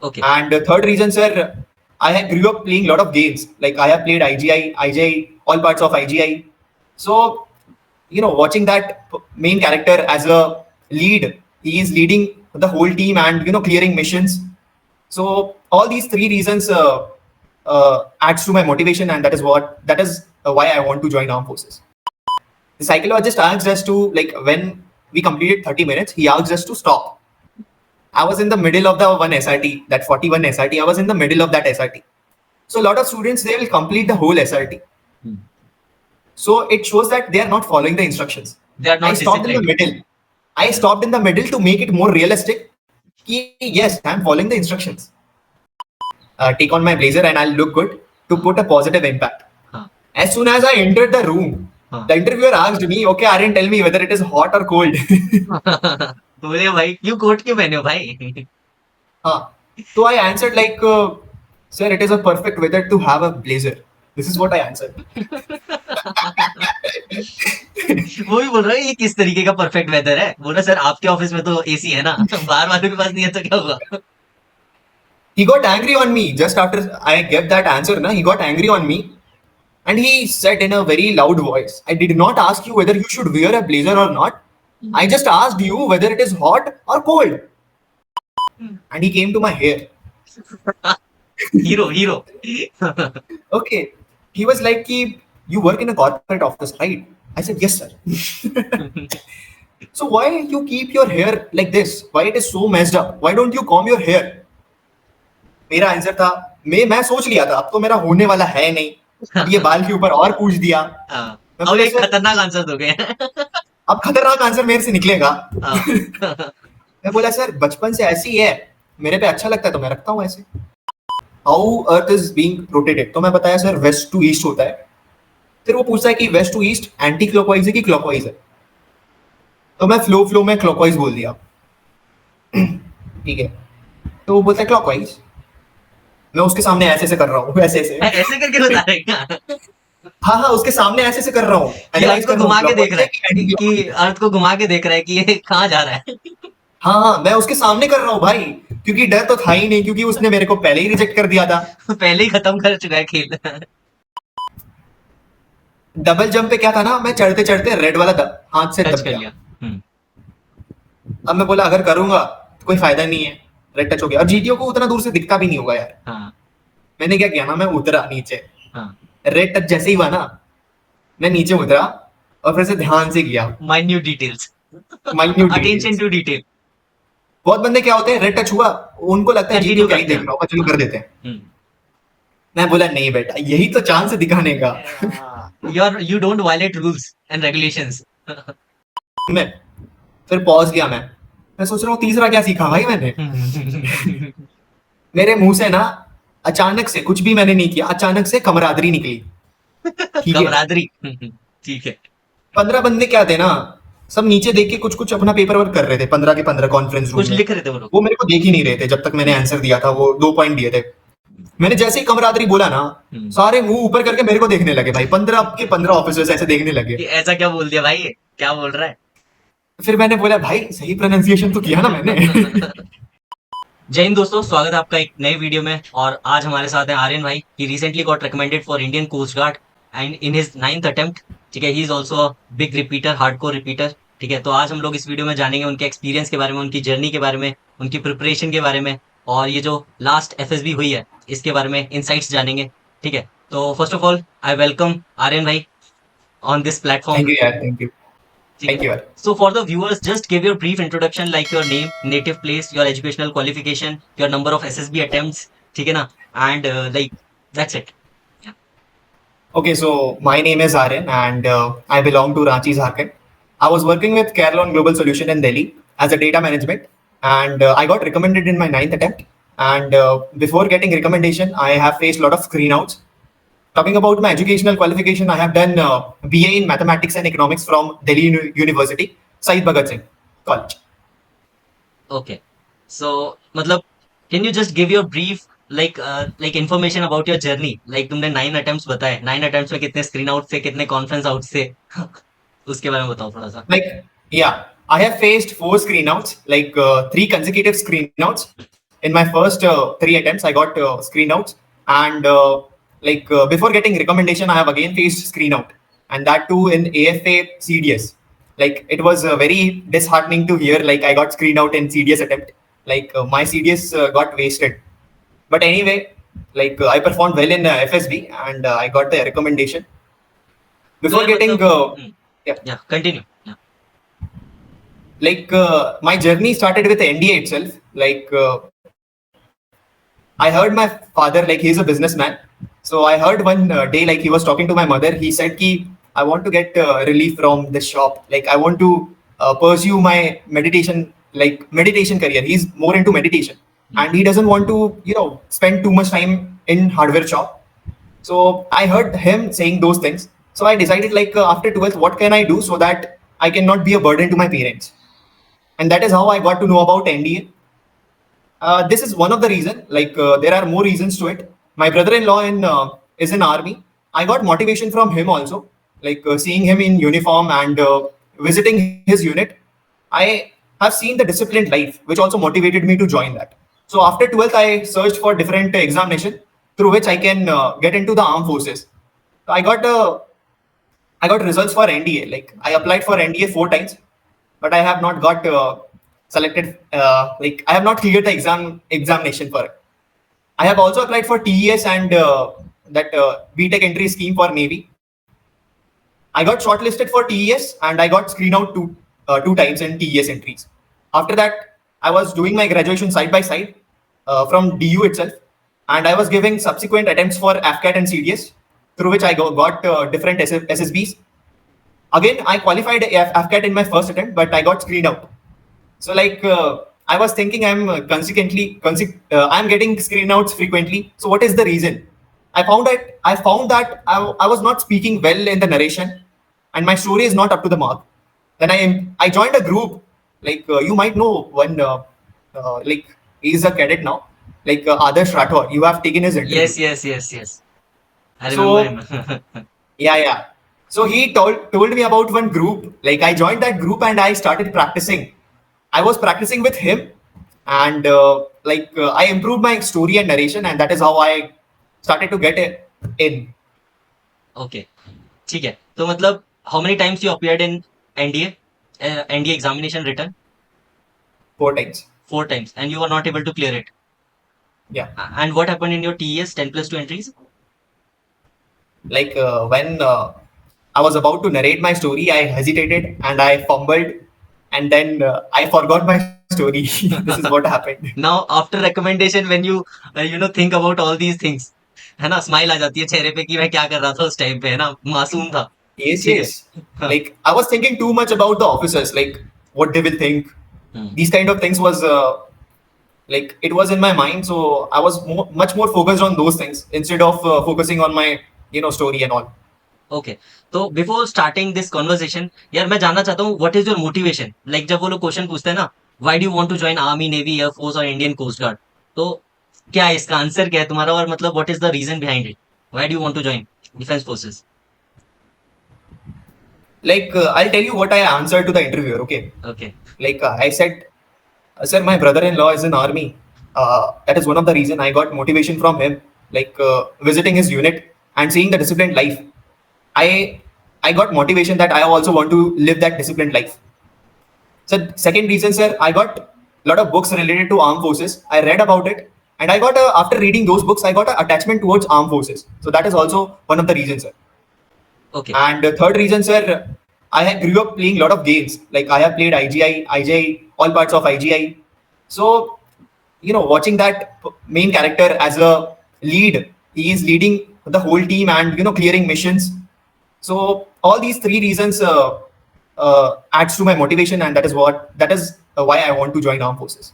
Okay. And third reason, sir, I have grew up playing a lot of games. Like I have played IGI, IGI, all parts of IGI. So, watching that main character as a lead, he is leading the whole team and, clearing missions. So all these three reasons adds to my motivation, and that is why I want to join armed forces. The psychologist asked us to, like, when we completed 30 minutes, he asked us to stop. I was in the middle of the one SRT, that 41 SRT. I was in the middle of that SRT. So a lot of students, they will complete the whole SRT. So it shows that they are not following the instructions. They are not I stopped in the middle. I stopped in the middle to make it more realistic. Yes, I'm following the instructions. Take on my blazer and I'll look good to put a positive impact. As soon as I entered the room, the interviewer asked me, okay, Aryan, tell me whether it is hot or cold. बोले भाई क्यों coat क्यों पहने हो भाई? हाँ, so I answered like, sir, it is a perfect weather to have a blazer. This is what I answered. वो भी बोल रहा है ये किस तरीके का परफेक्ट वेदर है? बोला सर आपके ऑफिस में तो एसी है ना, बाहर वालों के पास नहीं है तो क्या हुआ? He got angry on me just after I gave that answer. He got angry on me, and he said in a very loud voice, I did not ask you whether you should wear a blazer or not. I just asked you whether it is hot or cold. And he came to my hair. Hero. Okay. He was like, you work in a corporate office, right? I said, yes, sir. So why you keep your hair like this? Why it is so messed up? Why don't you comb your hair? मेरा answer था, मैं सोच लिया था अब तो मेरा होने वाला है नहीं, अब ये बाल के ऊपर और पूछ दिया। अब एक खतरनाक आंसर दोगे। अब खतरनाक आंसर मेरे से निकलेगा। मैं बोला सर बचपन से ऐसी है, मेरे पे अच्छा लगता है तो मैं रखता हूँ ऐसे। How earth is being rotated, तो मैं बताया सर वेस्ट टू ईस्ट होता है। फिर वो पूछता है कि west to east anti clockwise है कि क्लॉकवाइज है, तो मैं फ्लो में क्लॉकवाइज बोल दिया। ठीक है, तो वो बोलता है क्लॉकवाइज। मैं उसके सामने ऐसे कर रहा हूँ, ऐसे करके बता रहे हैं। हाँ, उसके सामने ऐसे कर रहा हूँ, अर्थ को घुमा के देख रहा है कि अर्थ को घुमा के देख रहा है कि ये कहाँ जा रहा है। हाँ, मैं उसके सामने कर रहा हूँ भाई, क्योंकि डर तो था ही नहीं, क्योंकि उसने मेरे को पहले ही रिजेक्ट कर दिया था। पहले ही खत्म कर चुका है खेल। डबल जंप पे क्या था ना, मैं चढ़ते चढ़ते रेड वाला हाथ से दब गया। अब मैं बोला अगर करूंगा तो कोई फायदा नहीं है, रेड टच हो गया। और जीटीओ को उतना दूर से दिखता भी नहीं होगा यार। मैंने क्या किया ना, मैं उतरा नीचे, रेड टच जैसे ही हुआ ना, मैं नीचे उतरा और फिर से ध्यान से किया। Minute details, attention to detail. बहुत बंदे क्या होते हैं, रेड टच हुआ उनको लगता है जीटीओ क्या ही देख रहा होगा, चलो कर देते हैं। मैं बोला नहीं बेटा, यही तो चांस है दिखाने का। You don't violate rules and regulations. मैं फिर पॉज किया। मैं सोच रहा हूँ तीसरा क्या सीखा भाई मैंने। मेरे मुंह से ना अचानक से, कुछ भी मैंने नहीं किया, अचानक से कमरादरी निकली। कमरादरी, ठीक है। 15 बंदे क्या थे ना, सब नीचे देख के कुछ अपना पेपर वर्क कर रहे थे। 15 के 15 कॉन्फ्रेंस रूम कुछ लिख रहे थे वो मेरे को देख ही नहीं रहे थे। जब तक मैंने आंसर दिया था, वो 2 पॉइंट दिए थे, मैंने जैसे ही कमरादरी बोला ना, सारे मुंह ऊपर करके मेरे को देखने लगे भाई। 15 के 15 ऑफिसर्स ऐसे देखने लगे, ऐसा क्या बोल दिया भाई, क्या बोल रहा है। फिर मैंने बोला भाई सही प्रोनाउंसिएशन तो किया ना मैंने। जय हिंद दोस्तों, स्वागत है आपका एक नए वीडियो में। और आज हमारे साथ है आर्यन भाई। He recently got recommended for Indian coast guard and in his 9th attempt. ठीक है, he is also a big repeater, hardcore repeater. ठीक है, तो आज हम लोग इस वीडियो में जानेंगे उनके एक्सपीरियंस के बारे में, उनकी जर्नी के बारे में, उनकी प्रिपरेशन के बारे में, और ये जो लास्ट एफएसबी हुई है इसके बारे में इनसाइट्स जानेंगे। ठीक है, तो first of all I welcome Aryan भाई on this platform. Thank you यार, thank you. Thank you. So for the viewers, just give your brief introduction, like your name, native place, your educational qualification, your number of SSB attempts, ठीक है ना, and like that's it. Yeah. Okay, so my name is Aryan and I belong to Ranchi, Jharkhand. I was working with Carelon Global Solution in Delhi as a data management, and I got recommended in my 9th attempt. And before getting recommendation, I have faced a lot of screen outs. Talking about my educational qualification, I have done BA in Mathematics and Economics from Delhi University, Syed Bhagat Singh College. Okay, so मतलब can you just give your brief like information about your journey? Like तुमने 9 attempts बताए, 9 attempts में कितने screen out थे, कितने conference out थे, उसके बारे में बताओ थोड़ा सा। Like yeah, I have faced 4 screen outs, like 3 consecutive screen outs in my first 3 attempts, I got screen outs, and before getting recommendation, I have again faced screen out, and that too in AFA CDS. Like it was very disheartening to hear like I got screen out in CDS attempt. Like my CDS got wasted. But anyway, I performed well in FSB, and I got the recommendation. तो Before यार getting मतलब yeah, या continue या my journey started with NDA itself. I heard my father, like he's a businessman. So I heard one day, like he was talking to my mother. He said, "Ki I want to get relief from this shop. Like I want to pursue my meditation career. He's more into meditation, and he doesn't want to, spend too much time in hardware shop. So I heard him saying those things. So I decided, after 12th, what can I do so that I cannot be a burden to my parents? And that is how I got to know about NDA. This is one of the reason. There are more reasons to it. My brother-in-law is in army. I got motivation from him also. Seeing him in uniform and visiting his unit, I have seen the disciplined life, which also motivated me to join that. So after 12th, I searched for different examination through which I can get into the armed forces. So I got results for NDA. Like I applied for NDA 4 times, but I have not got selected. I have not cleared the examination for it. I have also applied for TES and that BTech entry scheme for Navy. I got shortlisted for TES and I got screened out 2 times in TES entries. After that, I was doing my graduation side by side from DU itself, and I was giving subsequent attempts for AFCAT and CDS, through which I got different SSBs. Again, I qualified AFCAT in my first attempt, but I got screened out. So I was thinking I'm getting screen outs frequently. So what is the reason? I was not speaking well in the narration, and my story is not up to the mark. Then I joined a group. You might know one. He's a cadet now. Adarsh Rathore. You have taken his interview. yes I remember So him. yeah. So he told me about one group. Like I joined that group and I started practicing. I was practicing with him, and I improved my story and narration, and that is how I started to get it in okay ठीक है तो मतलब how many times you appeared in NDA NDA examination return 4 times. 4 times and you were not able to clear it. Yeah. And what happened in your TES 10+2 entries? When I was about to narrate my story, I hesitated and I fumbled, and then I forgot my story. This is what happened. Now after recommendation when you think about all these things है ना smile आ जाती है चेहरे पे कि मैं क्या कर रहा था उस टाइम पे है ना मासूम था Yes, ठीक yes. है I was thinking too much about the officers, like what they will think. These kind of things was it was in my mind, so I was much more focused on those things instead of focusing on my story and all. Okay तो before starting this conversation यार मैं जानना चाहता हूँ what is your motivation like जब वो लोग question पूछते हैं ना why do want to join army navy air force और इंडियन कोस्ट गार्ड तो क्या है इसका आंसर क्या है तुम्हारा और मतलब what is the reason behind it why do want to join defence forces I'll tell you what I answered to the interviewer. Okay. Okay I said, sir, my brother-in-law is in army. That is one of the reason I got motivation from him. Visiting his unit and seeing the disciplined life. I got motivation that I also want to live that disciplined life. So second reason, sir, I got a lot of books related to armed forces. I read about it, and I got after reading those books, I got an attachment towards armed forces. So that is also one of the reasons, sir. Okay And the third reason, sir, grew up playing a lot of games. Like I have played IGI, IJI, all parts of IGI. So, watching that main character as a lead, he is leading the whole team and, clearing missions. So all these three reasons adds to my motivation, and that is why I want to join armed forces.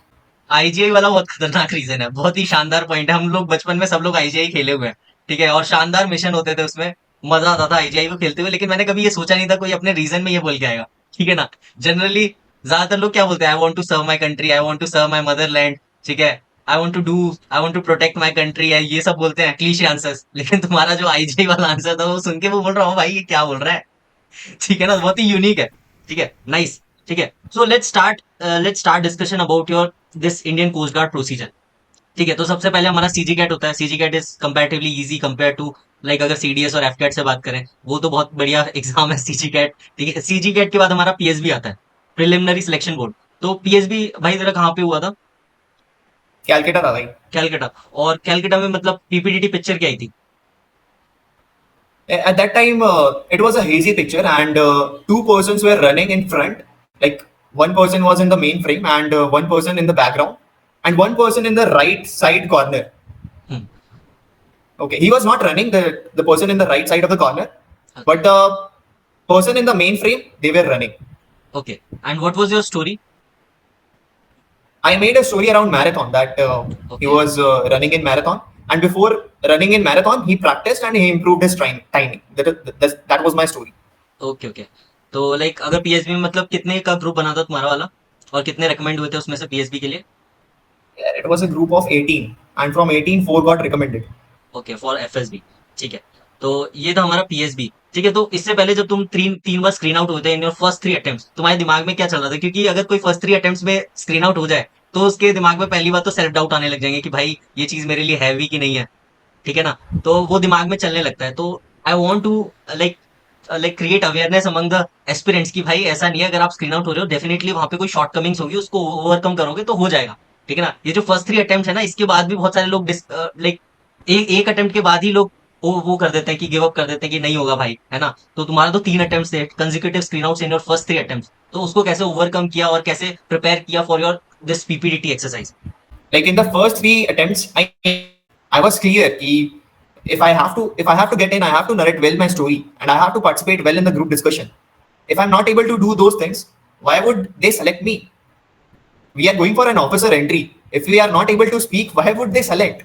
IGI वाला बहुत खतरनाक reason है बहुत ही शानदार point है हम लोग बचपन में सब लोग आईजीआई खेले हुए हैं ठीक है और शानदार मिशन होते थे उसमें मजा आता था आईजीआई को खेलते हुए लेकिन मैंने कभी ये सोचा नहीं था कोई अपने रीजन में ये बोल के आएगा ठीक है ना जनरली ज्यादातर लोग क्या बोलते हैं I want to serve my country I want to serve my motherland ठीक है I want to protect my country है ये सब बोलते हैं क्लीशे आंसर्स लेकिन तुम्हारा जो आईजीआई वाला आंसर था वो सुन के वो बोल रहा हूँ भाई ये क्या बोल रहा है ठीक है ना बहुत ही यूनिक है ठीक है नाइस ठीक है so let's start discussion about your this Indian coast guard procedure ठीक है, तो सबसे पहले हमारा सीजी कैट होता है। CG CAT is comparatively easy compare to like अगर सीडीएस और एफ कैट से बात करें, वो तो बहुत बढ़िया एग्जाम है सीजी कैट। ठीक है, सीजी कैट के बाद हमारा पीएसबी आता है, प्रिलिमिनरी सिलेक्शन बोर्ड। तो पीएसबी भाई जरा कहाँ पे हुआ था? कैलकाटा था भाई। कैलकाटा। और कैलकाटा में मतलब पीपीडीटी पिक्चर क्या आई थी? At that time, it was a hazy picture, and two persons were running in front. Like one person was in the main frame, and one person in the background, and one person in the right side corner. Hmm, Okay, he was not running, the person in the right side of the corner, but the person in the main frame, they were running. Okay, and what was your story? I made a story around marathon that he okay, was running in marathon, and before running in marathon, he practiced and he improved his timing. That was my story. Okay, okay. तो like अगर PSB में मतलब कितने का group बना था तुम्हारा वाला, और कितने रिकमेंड हुए थे उसमें से पीएसबी के लिए? Yeah, it was a group of 18, and from 18, 4 got recommended. Okay, for FSB. ठीक है, तो ये था हमारा पीएसबी। ठीक है, तो इससे पहले जब तुम तीन तीन बार स्क्रीन आउट होते हैं इन योर फर्स्ट 3 अटेम्प्ट्स, तुम्हारे दिमाग में क्या चल रहा था? क्योंकि अगर कोई फर्स्ट 3 अटेम्प्ट्स में स्क्रीन आउट हो जाए, तो उसके दिमाग में पहली बात तो सेल्फ डाउट आने लग जाएंगे कि भाई ये चीज मेरे लिए हैवी कि नहीं है। ठीक है ना? तो वो दिमाग में चलने लगता है। तो I want to like like create awareness among the aspirants कि भाई ऐसा नहीं है, अगर आप स्क्रीन आउट हो रहे हो डेफिनेटली वहां पे कोई शॉर्ट कमिंग्स होगी, उसको ओवरकम करोगे तो हो जाएगा। ठीक है ना? ये जो फर्स्ट 3 अटेम्प्ट है ना, इसके बाद भी बहुत सारे लोग लाइक एक अटेम्प्ट के बाद ही लोग वो कर देते हैं कि गिव अप कर देते हैं कि नहीं होगा भाई, है ना? तो तुम्हारा तो 3 अटेम्प्ट थे consecutive screen outs in your first 3 attempt, तो उसको कैसे ओवरकम किया और कैसे प्रिपेयर किया for your this PPDT exercise? Like in the first 3 attempts, I was clear कि if I have to get in, I have to narrate well my story, and I have to participate well in the group discussion. If I'm not able to do those things, why would they select me? We are going for an officer entry. If we are not able to speak, why would they select?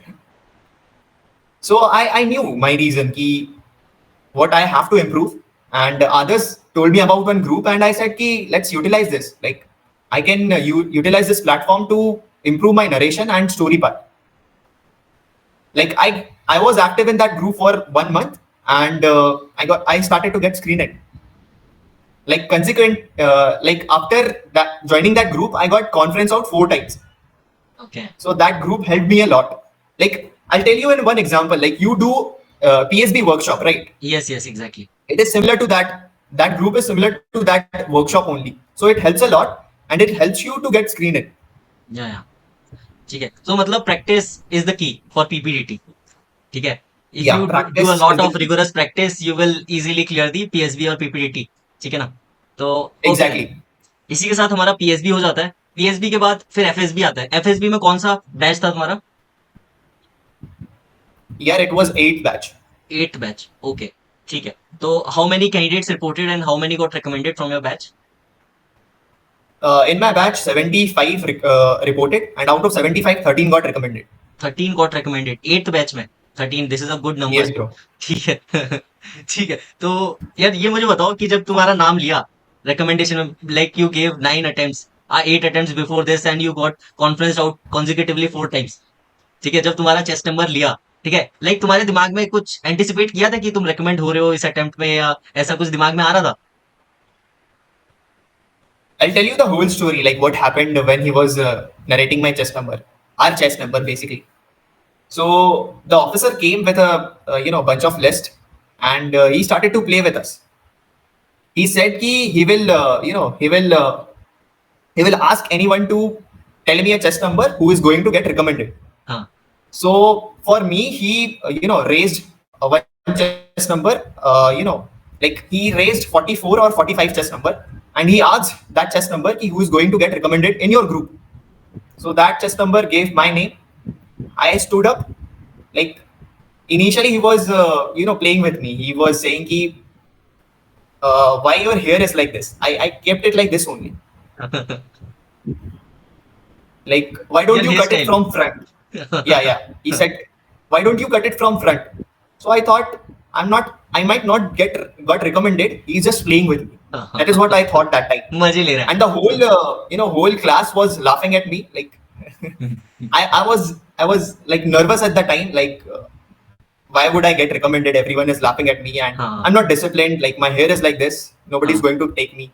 So I knew my reason ki what I have to improve, and others told me about one group, and I said ki let's utilize this. Like I can utilize this platform to improve my narration and story part. Like I was active in that group for 1 month, and I started to get screened. Like consequent, like after that joining that group, I got conference out 4 times. Okay, So that group helped me a lot. Like I'll tell you in one example. Like you do PSB workshop, right? Yes yes exactly. It is similar to that. That group is similar to that workshop only. So it helps a lot, and it helps you to get screened. या ठीक है, तो मतलब practice is the key for PPDT. ठीक है, if Yeah, you do practice a is lot the of key. Rigorous practice you will easily clear the PSB और PPDT. ठीक है ना? तो ओके, Exactly. इसी के साथ हमारा पीएसबी हो जाता है। पीएसबी के बाद फिर एफएसबी आता है। एफएसबी में कौन सा बैच था तुम्हारा? Yeah, it was 8th batch. 8 batch. Okay, ठीक है। तो how many candidates reported and how many got recommended from your batch? In my batch, 75 reported, and out of 75, 13 got recommended. 13 got recommended 8 batch में। 13, this is a good Yes, number. bro. ठीक है। ठीक है, तो यार ये मुझे बताओ कि जब तुम्हारा नाम लिया रिकमेंडेशन में, like you gave 9 attempts, 8 attempts before this and you got conference out consecutively 4 times. ठीक है, जब तुम्हारा चेस्ट नंबर लिया, ठीक है, लाइक तुम्हारे दिमाग में कुछ एंटिसिपेट किया था कि तुम रिकमेंड हो रहे हो इस अटेम्प्ट में, या ऐसा कुछ दिमाग में आ रहा था? I'll tell you the whole story, like what happened when he was narrating my chest number, our chest number basically. So the officer came with a bunch of list, and he started to play with us. He said ki he will ask anyone to tell me a chest number who is going to get recommended. हाँ, So for me, he raised one chess number. Like he raised 44 or 45 chess number, and he asked that chess number ki who is going to get recommended in your group. So that chess number gave my name. I stood up. Like initially, he was playing with me. He was saying ki why your hair is like this. I kept it like this only. Like why don't your you cut it hairstyle। from front? Yeah. He said, why don't you cut it from front? So I thought, I might not got recommended. He's just playing with me. That is what I thought that time. मजे ले रहा And the whole class was laughing at me. Like I was like nervous at the time. Like why would I get recommended? Everyone is laughing at me, and हाँ। I'm not disciplined. Like my hair is like this. Nobody's हाँ। going to take me.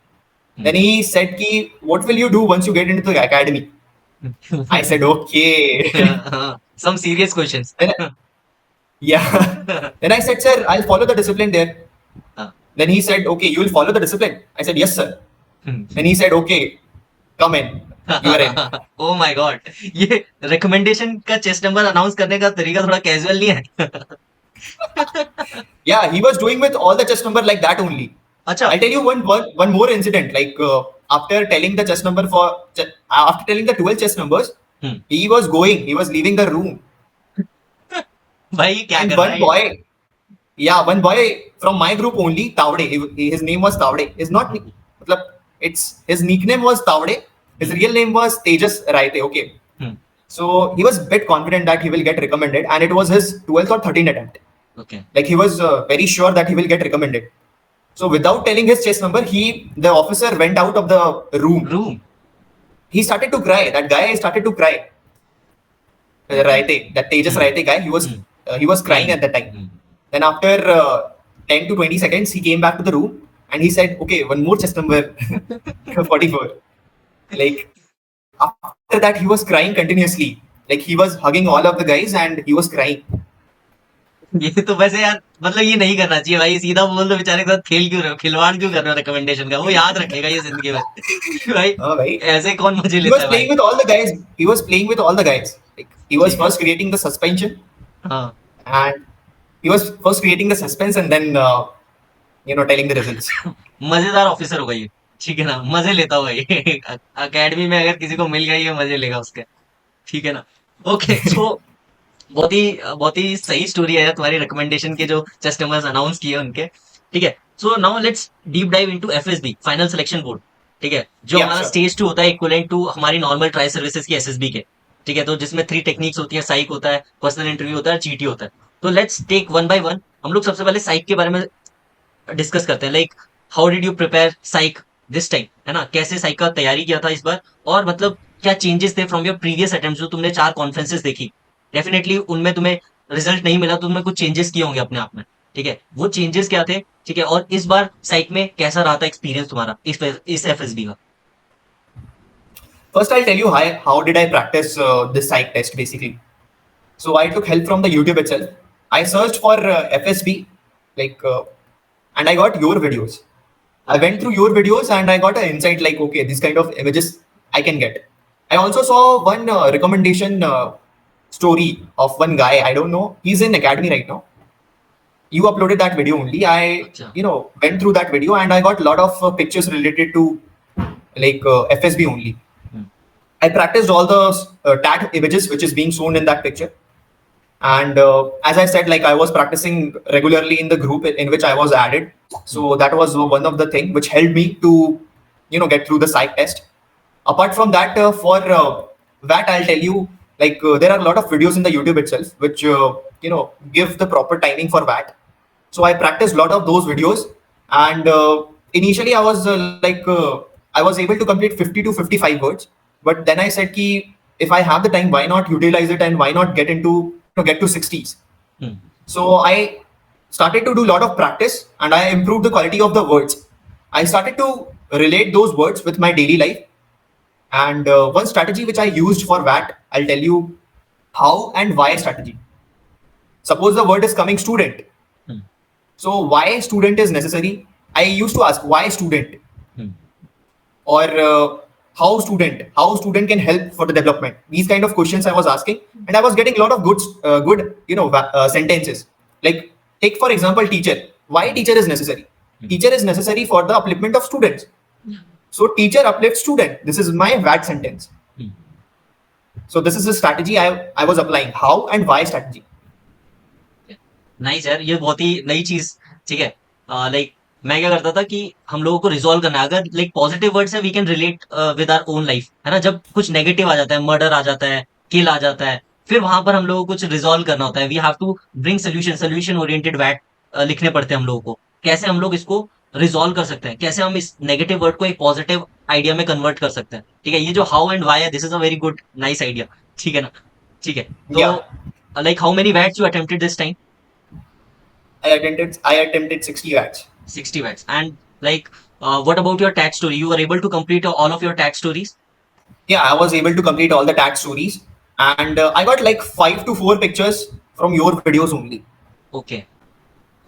Then he said, "Ki what will you do once you get into the academy?" I said, "Okay." हाँ, some serious questions. Then, yeah. Then I said, sir, I'll follow the discipline there. Then he said, okay, you will follow the discipline. I said, yes, sir. Then he said, okay, come in. You are in. Oh my god, ये recommendation का chest number announce करने का तरीका थोड़ा casual नहीं है? Yeah, he was doing with all the chest number like that only. अच्छा, I'll tell you one more incident. Like after telling the chest number after telling the 12 chest numbers, he was leaving the room. भाई क्या And कर रहा है? one boy from my group only, Tavde. His name was Tavde. Matlab, his nickname was Tavde. His real name was Tejas Raite. Okay. So he was a bit confident that he will get recommended, and it was his 12th or 13th attempt. Okay. Like he was very sure that he will get recommended. So without telling his chest number, the officer went out of the room. He started to cry. That guy started to cry. Raite, that Tejas Raite guy, he was crying at that time. Then after 10 to 20 seconds, he came back to the room and he said, okay, one more chest number, 44. Like after that, he was crying continuously. Like he was hugging all of the guys and he was crying. ये तो वैसे यार मतलब ये नहीं करना चाहिए भाई, सीधा बोल दो बेचारे के साथ खेल क्यों रहे हो, खिलवाड़ क्यों कर रहे हो रिकमेंडेशन का, वो याद रखेगा ये जिंदगी में। भाई हाँ भाई, ऐसे कौन मजे he लेता was है playing भाई? with all the guys. He was playing with all the guys. Like he was first creating the suspension हाँ, and he was first creating the suspense and then telling the results. मजेदार officer होगा ये, ठीक है ना, मजे लेता होगा ये। अकेडमी में अगर किसी को मिल गया ये मजे लेगा उसके, ठीक है ना। ओके, सो बहुत ही सही स्टोरी है यार तुम्हारी रिकमेंडेशन के जो कस्टमर्स अनाउंस किए उनके, ठीक है। So now let's deep dive into FSB, final selection board, ठीक है, जो Yeah, हमारा sure. स्टेज 2 होता है इक्विवेलेंट टू हमारी नॉर्मल ट्राई सर्विसेज की एसएसबी के, ठीक है। तो जिसमें 3 टेक्निक्स होती है, साइक होता है, पर्सनल इंटरव्यू होता है, जीटी होता है। तो let's take one by one. हम लोग सबसे पहले साइक के बारे में डिस्कस करते हैं, like how did you prepare psych this time, है ना, कैसे साइक का तैयारी किया था इस बार, और मतलब क्या चेंजेस थे फ्रॉम योर प्रीवियस अटेम्प्ट, जो तुमने 4 कॉन्फ्रेंसेस देखी, डेफिनेटली उनमें तुम्हें रिजल्ट नहीं मिला तो तुमने कुछ चेंजेस किए होंगे अपने आप में, ठीक है, वो चेंजेस क्या थे, ठीक है, और इस बार साइक में कैसा रहा था एक्सपीरियंस तुम्हारा इस एफएसबी का? First, I'll tell you how did I practice this psych test basically. So I took help from the YouTube itself. I searched for FSB, and I got your videos. I went through your videos and I got an insight like, okay, this kind of images I can get. I also saw one recommendation story of one guy. I don't know. He's in academy right now. You uploaded that video only. I, Achha. went through that video and I got a lot of pictures related to FSB only. I practiced all the tag images which is being shown in that picture. And as I said, like I was practicing regularly in the group in which I was added. So that was one of the things which helped me to, get through the psych test. Apart from that, for that, I'll tell you, there are a lot of videos in the YouTube itself which, give the proper timing for that. So I practiced a lot of those videos. And initially I was I was able to complete 50 to 55 words. But then I said, ki, if I have the time, why not utilize it and why not get to 60s? So I started to do a lot of practice and I improved the quality of the words. I started to relate those words with my daily life. And one strategy which I used for that, I'll tell you how and why strategy. Suppose the word is coming student. So why student is necessary? I used to ask why student, or how student can help for the development. These kind of questions I was asking, and I was getting a lot of good sentences. Like take for example teacher. Why teacher is necessary? Teacher is necessary for the upliftment of students. So teacher uplifts student. This is my VAT sentence. So this is the strategy I was applying. How and why strategy. Nice यार, ये बहुत ही नई चीज, ठीक है। Like मैं क्या करता था कि हम लोगों को रिजॉल्व करना है, अगर लाइक पॉजिटिव वर्ड से we can relate with our own life, है ना। जब कुछ नेगेटिव आ जाता है, मर्डर आ जाता है, किल आ जाता है, फिर वहां पर हम लोगों को कुछ रिजॉल्व करना होता है। We have to bring solution oriented वैट लिखने पड़ते हैं हम लोगों को, कैसे हम लोग इसको रिजॉल्व कर सकते हैं, कैसे हम इस नेगेटिव वर्ड को एक पॉजिटिव आइडिया में कन्वर्ट कर सकते हैं, ठीक है। ये जो हाउ एंड वाई है, this is a very good nice idea, ठीक है ना, ठीक है। तो like how many watts you attempted this time? I attempted 60 watts. 60 watts. And like, what about your tag story? You were able to complete all of your tag stories? Yeah, I was able to complete all the tag stories. and I got like 5 to 4 pictures from your videos only. Okay.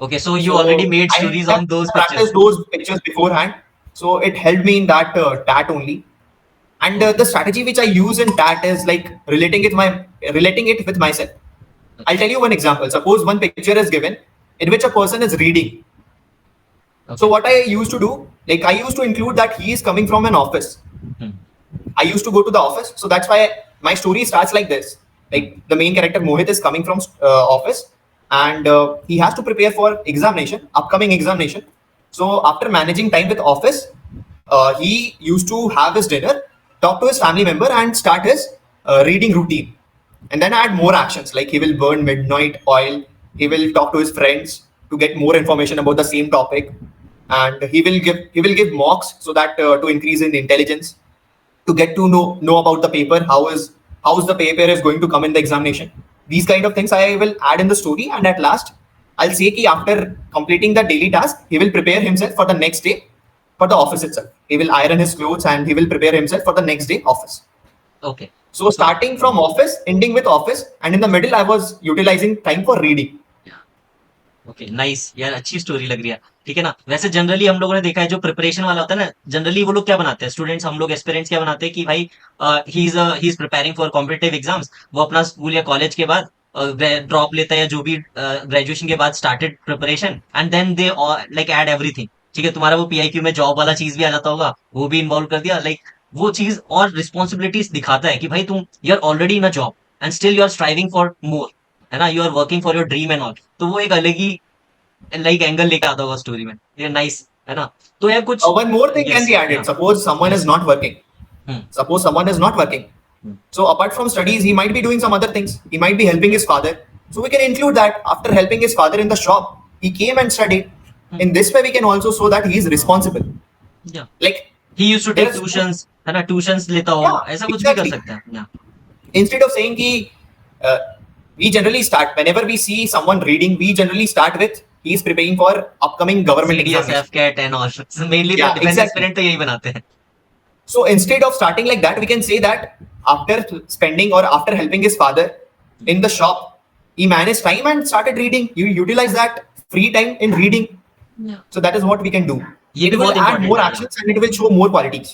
Okay, so you already So made I stories have on those pictures. practiced those pictures beforehand. So it helped me in that tat only. And the Okay. strategy which I use in tat is like relating it with myself. I'll Okay. tell you one example. Suppose one picture is given in which a person is reading. So Okay. what I used to do, like I used to include that he is coming from an office. Hmm. I used to go to the office, so that's why my story starts like this. Hmm. Like the main character Mohit is coming from office, and he has to prepare for examination, upcoming examination. So after managing time with office, he used to have his dinner, talk to his family member, and start his reading routine. And then add more actions like he will burn midnight oil, he will talk to his friends to get more information about the same topic, and he will give mocks so that to increase in intelligence, to get to know about the paper, how's the paper is going to come in the examination. These kind of things I will add in the story, and at last I'll say ki after completing the daily task he will prepare himself for the next day for the office itself. He will iron his clothes and he will prepare himself for the next day office. Okay. So So starting from office, ending with office, and in the middle I was utilizing time for reading. Okay nice यार अच्छी story लग रही है ठीक है ना वैसे generally हम लोगों ने देखा है जो प्रिपरेशन वाला होता है ना जनरली वो लोग क्या बनाते हैं स्टूडेंट्स हम लोग एस्पिरेंट्स क्या बनाते हैं कि भाई he is preparing for competitive exams वो अपना स्कूल या कॉलेज के बाद ड्रॉप लेता है या जो भी ग्रेजुएशन के बाद started preparation and then they like add everything ठीक है तुम्हारा वो पीआईक्यू में जॉब वाला चीज भी आ जाता होगा वो भी इन्वॉल्व कर दिया लाइक वो चीज और रिस्पॉन्सिबिलिटीज दिखाता है कि भाई तुम you are already in a job and still you are striving for more है ना you are working for your dream and all तो वो एक अलग ही लाइक एंगल लेके आता होगा स्टोरी में ये नाइस है ना तो यार कुछ One more thing can yes be added. या Suppose someone is yes not working. Suppose someone is not working. So apart from studies, he might be doing some other things. He might be helping his father. So we can include that after helping his father in the shop, he came and studied. In this way, we can also show that he is responsible. या Like he used to take there's tuitions है ना tuitions लेता हो yeah, ऐसा कुछ भी कर exactly. सकते हैं या Instead of saying ki, uh, we generally start whenever we see someone reading, we generally start with he is preparing for upcoming government CDS examination. AFCAT and all mainly तो Yeah, defence exactly. Aspirant तो यही बनाते हैं So instead of starting like that, we can say that after spending or after helping his father in the shop, he managed time and started reading. You utilize that free time in reading. So that is what we can do. ये भी It will बहुत add important more है यार actions and it will show more qualities.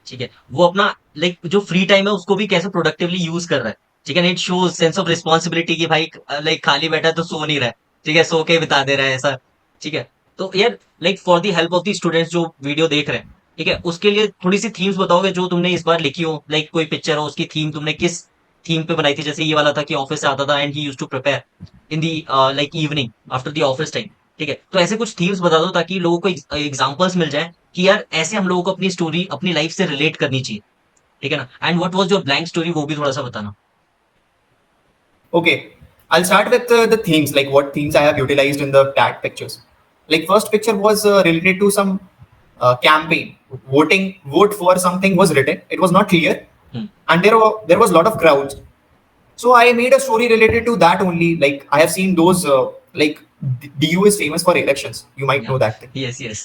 ठीक है वो अपना like जो फ्री टाइम है उसको भी कैसे प्रोडक्टिवली यूज कर रहा है ठीक है it shows sense of responsibility कि भाई लाइक खाली बैठा है तो सो नहीं रहा है ठीक है सो के बिता दे रहा है ऐसा ठीक है तो यार like for the help of the students जो वीडियो देख रहे हैं ठीक है उसके लिए थोड़ी सी थीम्स बताओगे जो तुमने इस बार लिखी हो लाइक कोई पिक्चर हो उसकी थीम तुमने किस थीम पे बनाई थी जैसे ये वाला था कि ऑफिस से आता था and he use to prepare in the like evening after the office time ठीक है तो ऐसे कुछ थीम्स बता दो ताकि लोगों को एग्जांपल्स मिल जाए कि यार ऐसे हम लोगों को अपनी स्टोरी अपनी लाइफ से रिलेट करनी चाहिए ठीक है ना and what was your blank story वो भी थोड़ा सा बताना Okay, I'll start with the themes, like what themes I have utilized in the tag pictures. Like first picture was related to some campaign. Vote for something was written. It was not clear, Hmm. and there was a lot of crowds. So I made a story related to that only. Like I have seen those like DU is famous for elections. You might Yeah. know that thing. Yes, yes.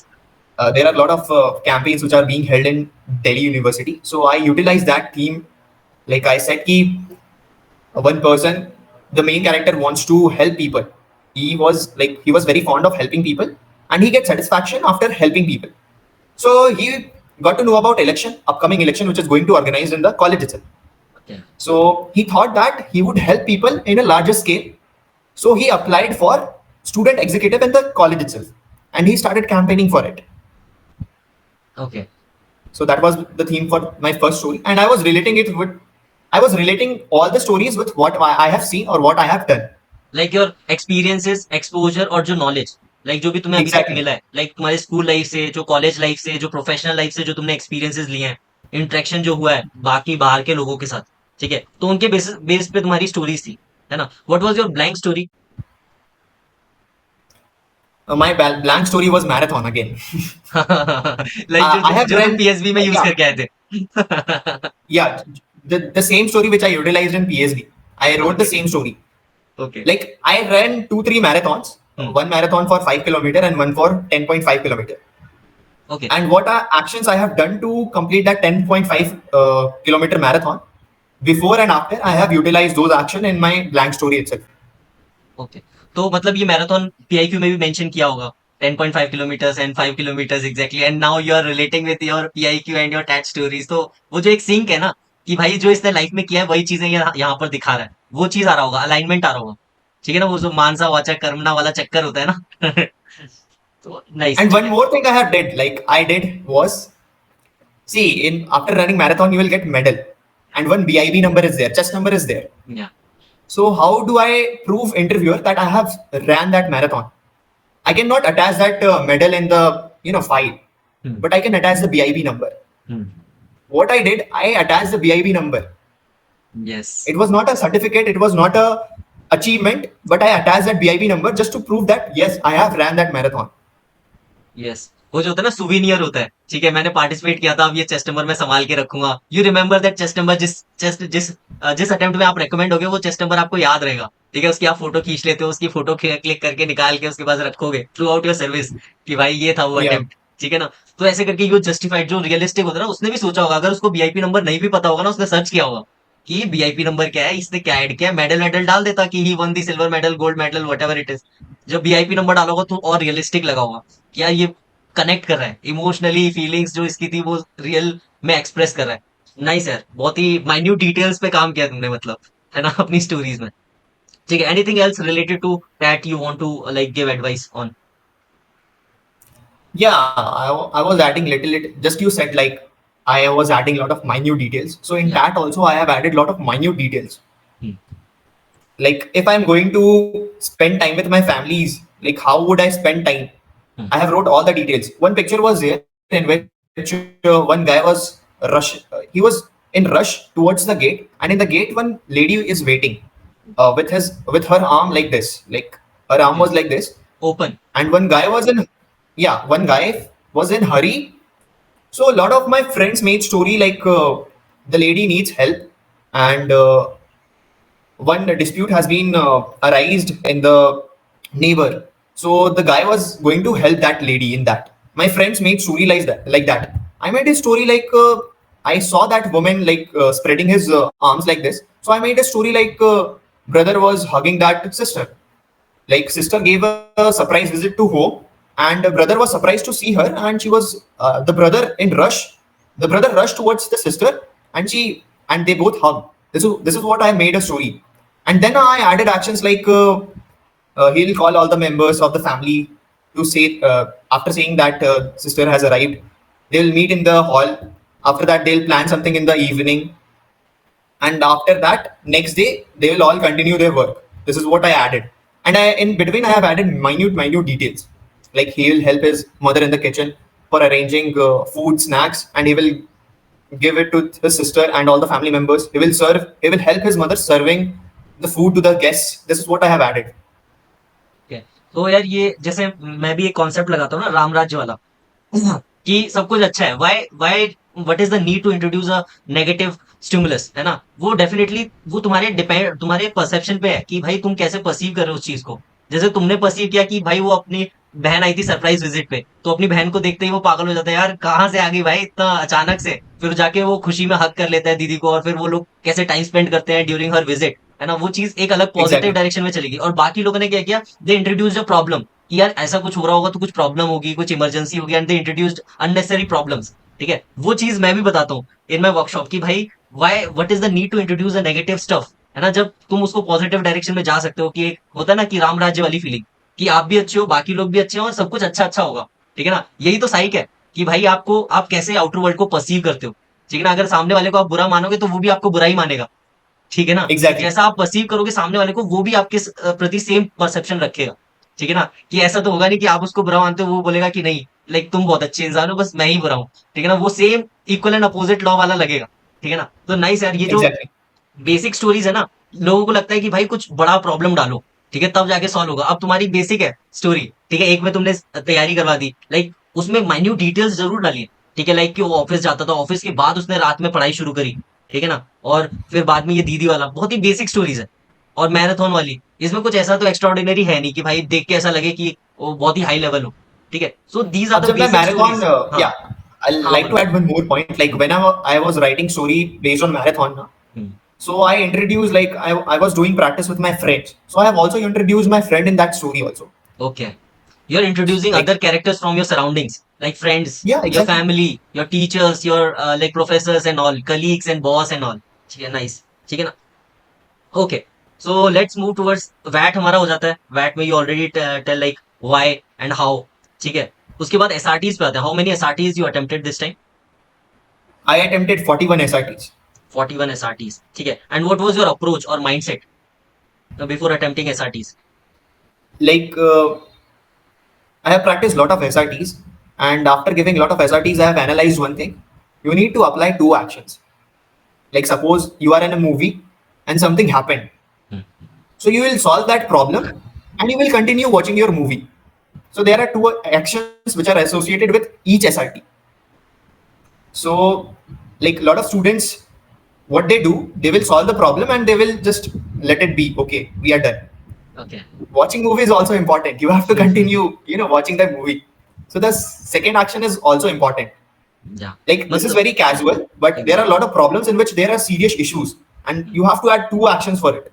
There are a lot of campaigns which are being held in Delhi University. So I utilized that theme. Like I said, ki one person, the main character wants to help people. He was very fond of helping people, and he gets satisfaction after helping people. So he got to know about upcoming election, which is going to organize in the college itself. Okay. So he thought that he would help people in a larger scale. So he applied for student executive in the college itself, and he started campaigning for it. Okay. So that was the theme for my first story, and I was relating all the stories with what I have seen or what I have done. Like your experiences exposure और जो knowledge like जो भी तुम्हें अभी तक Exactly. मिला है like तुम्हारे स्कूल लाइफ से जो कॉलेज लाइफ से जो प्रोफेशनल लाइफ से जो तुमने एक्सपीरियंसेस लिए हैं इंटरेक्शन जो हुआ है बाकी बाहर के लोगों के साथ ठीक है तो उनके बेस पे तुम्हारी स्टोरीज थी है ना what was your blank story My blank story was marathon again. Like I have जो तुम run, पीएसबी में यूज yeah, करके आए थे yeah, the same story which I utilized in PSB. I wrote the okay same story. Okay Like I ran 2-3 marathons, one marathon for 5 kilometer and one for 10.5 kilometer. Okay And what are actions I have done to complete that 10.5 kilometer marathon? before and after I have utilized those action in my blank story itself. Okay, तो मतलब ये marathon PIQ में भी mention किया होगा 10.5 kilometres and 5 kilometres exactly, and now you are relating with your PIQ and your TAT stories. तो वो जो एक सिंक है ना कि भाई जो इसने लाइफ में किया है वही चीजें यहाँ पर दिखा रहा है, वो चीज आ रहा होगा, अलाइनमेंट आ रहा होगा, ठीक है ना, वो जो मानसा वाचा कर्मणा वाला चक्कर होता है ना। तो नाइस, And ठीक one है। more thing I have did, like I did was, see, in after running marathon you will get medal, and one BIB number is there, chest number is there. या So how do I prove interviewer that I have ran that marathon? I cannot attach that medal in the file, but I can attach the BIB number. What I did, I attached the BIB number. Yes It was not a certificate, it was not a achievement, but I attached that BIB number just to prove that yes, I have ran that marathon. Yes, वो जो होता है ना souvenir होता है, ठीक है, मैंने पार्टिसिपेट किया था, अब ये चेस्ट नंबर मैं संभाल के रखूंगा। You remember that chest number, जिस अटेम्प्ट में आप रेकमेंड होगे वो चेस्ट नंबर आपको याद रहेगा, ठीक है, उसकी आप फोटो खींच लेते हो, उसकी फोटो क्लिक करके निकाल के उसके बाद रखोगे थ्रू आउट योर सर्विस कि भाई ये था वो Yeah. अटेम्प्ट, ठीक है ना। तो ऐसे करके यू जस्टिफाइड, जो रियलिस्टिक होता है ना, उसने भी सोचा होगा, अगर उसको बीआईपी नंबर नहीं भी पता होगा ना, उसने सर्च किया होगा कि बीआईपी नंबर क्या है, इसने क्या ऐड किया, मेडल मेडल डाल देता कि he won the silver medal, gold medal, whatever it is. जब बीआईपी नंबर डालोगा तो और रियलिस्टिक लगा होगा कि यार ये कनेक्ट कर रहा है इमोशनली, फीलिंग्स जो इसकी थी वो रियल में एक्सप्रेस कर रहा है। नाइस यार, बहुत ही माइन्यूट डिटेल्स पे काम किया तुमने, मतलब है ना, अपनी स्टोरीज में। ठीक है, anything else related to that you want to like give advice on? Yeah, I was adding little, just you said like I was adding a lot of minute details. So in Yeah. that also I have added a lot of minute details. Hmm. Like if I'm going to spend time with my families, like how would I spend time? I have wrote all the details. One picture was there in which one guy was he was in rush towards the gate, and in the gate one lady is waiting with her arm like this, like her arm was like this, open. and one guy was in hurry. So a lot of my friends made story like the lady needs help, and one dispute has been arised in the neighbor. So the guy was going to help that lady in that. My friends made story like that. I made a story like I saw that woman like spreading his arms like this. So I made a story like brother was hugging that sister. Like sister gave a surprise visit to home, and the brother was surprised to see her, and she was the brother in rush. The brother rushed towards the sister, and they both hugged. This is what I made a story, and then I added actions like he'll call all the members of the family to say after saying that sister has arrived, they will meet in the hall. After that, they'll plan something in the evening, and after that next day they will all continue their work. This is what I added, and in between I have added minute details, like he will help his mother in the kitchen for arranging food snacks, and he will give it to his sister and all the family members. He will help his mother serving the food to the guests. This is what I have added. ठीक है, तो यार ये जैसे मैं भी एक concept लगाता हूँ ना, राम राज्य वाला, कि सब कुछ अच्छा है, why why what is the need to introduce a negative stimulus, है ना। वो डेफिनेटली वो तुम्हारे परसेप्शन पे है कि भाई तुम कैसे परसीव कर रहे हो उस चीज को। जैसे तुमने परसीव किया कि भाई वो अपनी बहन आई थी सरप्राइज विजिट पे, तो अपनी बहन को देखते ही वो पागल हो जाता है, यार कहाँ से आ गई भाई इतना अचानक से। फिर जाके वो खुशी में हक कर लेता है दीदी को, और फिर वो लोग कैसे टाइम स्पेंड करते हैं ड्यूरिंग हर विजिट, है ना। वो चीज एक अलग पॉजिटिव Exactly. डायरेक्शन में चलेगी। और बाकी लोगों ने क्या किया, दे इंट्रोड्यूस अ प्रॉब्लम कि यार ऐसा कुछ हो रहा होगा तो कुछ प्रॉब्लम होगी, कुछ इमरजेंसी होगी, and they introduced unnecessary problems. ठीक है, वो चीज मैं भी बताता हूँ इन माई वर्कशॉप की भाई why what is the need to introduce a negative stuff, है ना। जब तुम उसको पॉजिटिव डायरेक्शन में जा सकते हो, कि एक होता है ना कि राम राज्य वाली फीलिंग, कि आप भी अच्छे हो, बाकी लोग भी अच्छे हो, और सब कुछ अच्छा अच्छा होगा, ठीक है ना। यही तो साइक है कि भाई आप कैसे आउटर वर्ल्ड को परसीव करते हो, ठीक है ना। अगर सामने वाले को आप बुरा मानोगे तो वो भी आपको बुरा ही मानेगा, ठीक है ना। Exactly. जैसा आप परसीव करोगे सामने वाले को, वो भी आपके प्रति सेम परसेप्शन रखेगा, ठीक है ना। कि ऐसा तो होगा नहीं कि आप उसको बुरा मानते हो, वो बोलेगा कि नहीं लाइक तुम बहुत अच्छे इंसान हो, बस मैं ही बुरा हूँ, ठीक है ना। वो same equal and opposite law वाला लगेगा, ठीक है ना। तो नाइस यार, ये जो Exactly. बेसिक स्टोरीज है ना, लोगों को लगता है कि भाई कुछ बड़ा प्रॉब्लम डालो, ठीक है, तब जाके सॉल्व होगा। अब तुम्हारी बेसिक है स्टोरी, ठीक है, एक में तुमने तैयारी करवा दी, लाइक उसमें माइन्यूट डिटेल्स जरूर डालिए, ठीक है, लाइक कि वो ऑफिस जाता था, ऑफिस के बाद उसने रात में पढ़ाई शुरू करी, ठीक है ना। और फिर बाद में ये दीदी वाला, बहुत ही बेसिक स्टोरीज है। और मैराथन वाली, इसमें कुछ ऐसा तो एक्स्ट्राऑर्डिनरी है नहीं कि भाई देख के ऐसा लगे कि वो बहुत ही हाई लेवल हो, ठीक है। सो दीज आर अब द जब मैं बेसिक मैराथन, स्टोरीज। हाँ yeah, I हाँ like बोलो। to add one more point. Like when I was writing story based on marathon, na, So I introduced, like, I was doing practice with my friends. So I have also introduced my friend in that story also. Okay. You're introducing Like, other characters from your surroundings, like friends, yeah, your exactly. family, your teachers, your like professors and all, colleagues and boss and all. ठीक है, nice. ठीक है ना? Okay. So let's move towards VAT हमारा हो जाता है. VAT में you already tell like why and how. ठीक है. उसके बाद SRTs पे आते हैं. How many SRTs you attempted this time? I attempted 41 SRTs. 41 SRTs. ठीक है. And what was your approach or mindset before attempting SRTs? Like, I have practiced a lot of SRTs, and after giving a lot of SRTs, I have analyzed one thing. You need to apply two actions. Like, suppose you are in a movie and something happened. Hmm. So you will solve that problem and you will continue watching your movie. So there are two actions which are associated with each SRT. So, like, a lot of students, what they do, they will solve the problem and they will just let it be. Okay, we are done. Okay. Watching movie is also important. You have to continue, watching that movie. So the second action is also important. Yeah. Like, this is मतलब very casual, but there are a lot of problems in which there are serious issues, and you have to add two actions for it.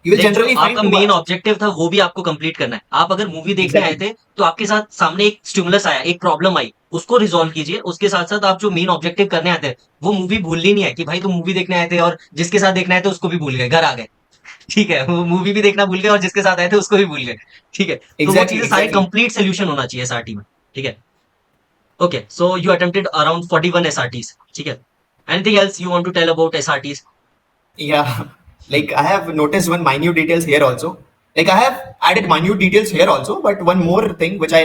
You will like जो generally आपका find two main actions. Objective था वो भी आपको complete करना है. आप अगर मूवी देखने आए Exactly. थे तो आपके साथ सामने एक स्टिमुलस आया, एक प्रॉब्लम आई, उसको रिजॉल्व कीजिए. उसके साथ साथ आप जो मेन ऑब्जेक्टिव करने आते हैं वो मूवी भूलनी नहीं है कि भाई तुम मूवी देखने आए थे और जिसके साथ देखना है तो उसको भी भूल गए, घर आ गए. ठीक है, वो मूवी भी देखना भूल गए और जिसके साथ आए थे उसको भी भूल गए. ठीक है, तो वो Exactly, चीजें सारी exactly. कंप्लीट सोल्यूशन होना चाहिए एसआरटी में. ठीक है. Okay, so you attempted around 41 SRTs. ठीक है. Anything else you want to tell about SRTs? Yeah. Like, I have noticed one minute details here also. Like, I have added minute details here also, but one more thing which I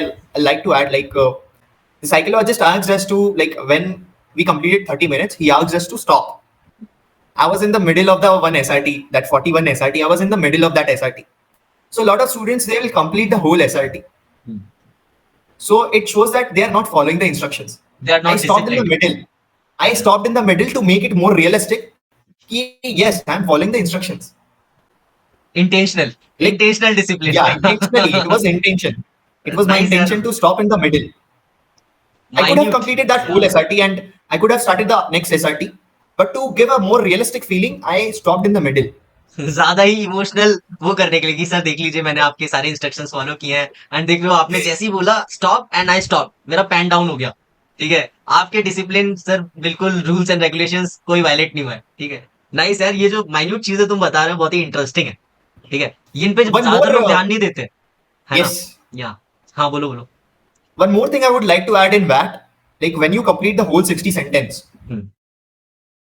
like to add, like, the psychologist asked us to, like, when we completed 30 minutes, he asked us to stop. I was in the middle of the one SRT, that 41 SRT. I was in the middle of that SRT. So a lot of students, they will complete the whole SRT. So it shows that they are not following the instructions. They are I not stopped in the disciplined. middle. I stopped in the middle to make it more realistic. Yes, I'm following the instructions. Intentional. Like, Intentional discipline. yeah, intentionally. It was intention. It was my Nice यार. intention to stop in the middle. I could have Minute. completed that whole SRT and I could have started the next SRT. But to give a more realistic feeling, I stopped in the middle. ज्यादा ही emotional वो करने के लिए कि sir देख लीजिए मैंने आपके सारे इंस्ट्रक्शंस फॉलो किए हैं एंड देख लो आपने जैसे ही बोला स्टॉप एंड आई स्टॉप, मेरा पैन डाउन हो गया. ठीक है, आपके डिसिप्लिन सर बिल्कुल रूल्स एंड रेगुलेशंस कोई वायलेट नहीं हुआ है. ठीक है, नाइस यार. ये जो माइन्यूट चीजें तुम बता रहे हो बहुत ही इंटरेस्टिंग है. ठीक है, इन पे One ज्यादातर more, लोग ध्यान नहीं देते, है ना? yes, या हाँ, बोलो बोलो. one more thing I would like to add in that, like, when you complete the whole 60 sentence,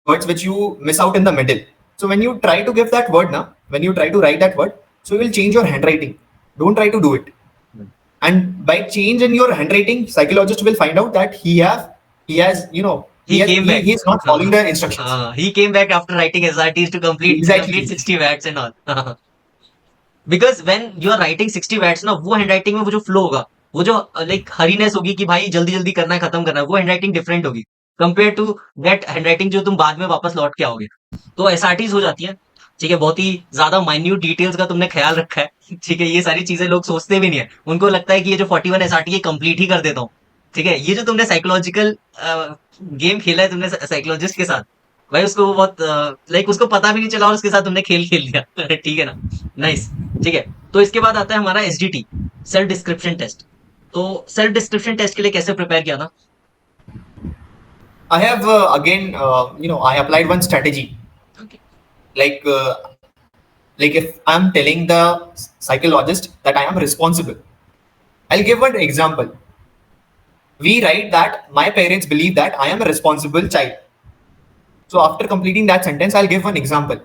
words which you miss out in the middle. So when you try to give that word now, when you try to write that word, so you will change your handwriting. Don't try to do it. And by change in your handwriting, psychologist will find out that he has, He came back. he is not following the instructions. He came back after writing SRTs to complete Exactly. 60 words and all. Because when you are writing 60 words ना, वो handwriting में वो जो flow होगा, वो जो like हरीनेस होगी कि भाई जल्दी जल्दी करना है, खत्म करना है, वो हैंडराइटिंग डिफरेंट होगी कंपेयर टू दैट हैंडराइटिंग जो तुम बाद में वापस लौट के आओगे. तो एसआरटीज हो जाती है. ठीक है, बहुत ही ज्यादा माइन्यूट डिटेल्स का तुमने ख्याल रखा है. ठीक है, ये सारी चीजें लोग सोचते भी नहीं है. उनको लगता है कि ये जो 41 एसआरटी है कंप्लीट ही कर देता हूँ. ठीक है, ये जो तुमने साइकोलॉजिकल गेम खेला है तुमने साइकोलॉजिस्ट के साथ, भाई उसको वो बहुत लाइक उसको पता भी नहीं चला और उसके साथ तुमने खेल खेल लिया. ठीक है ना? नाइस. ठीक है, तो इसके बाद आता है हमारा एसडीटी, सेल्फ डिस्क्रिप्शन टेस्ट. तो सेल्फ डिस्क्रिप्शन टेस्ट के लिए कैसे प्रिपेयर किया था? I have again, I applied one strategy. Okay. Like if I'm telling the psychologist that I am responsible, I'll give one example. We write that my parents believe that I am a responsible child. So after completing that sentence, I'll give one example.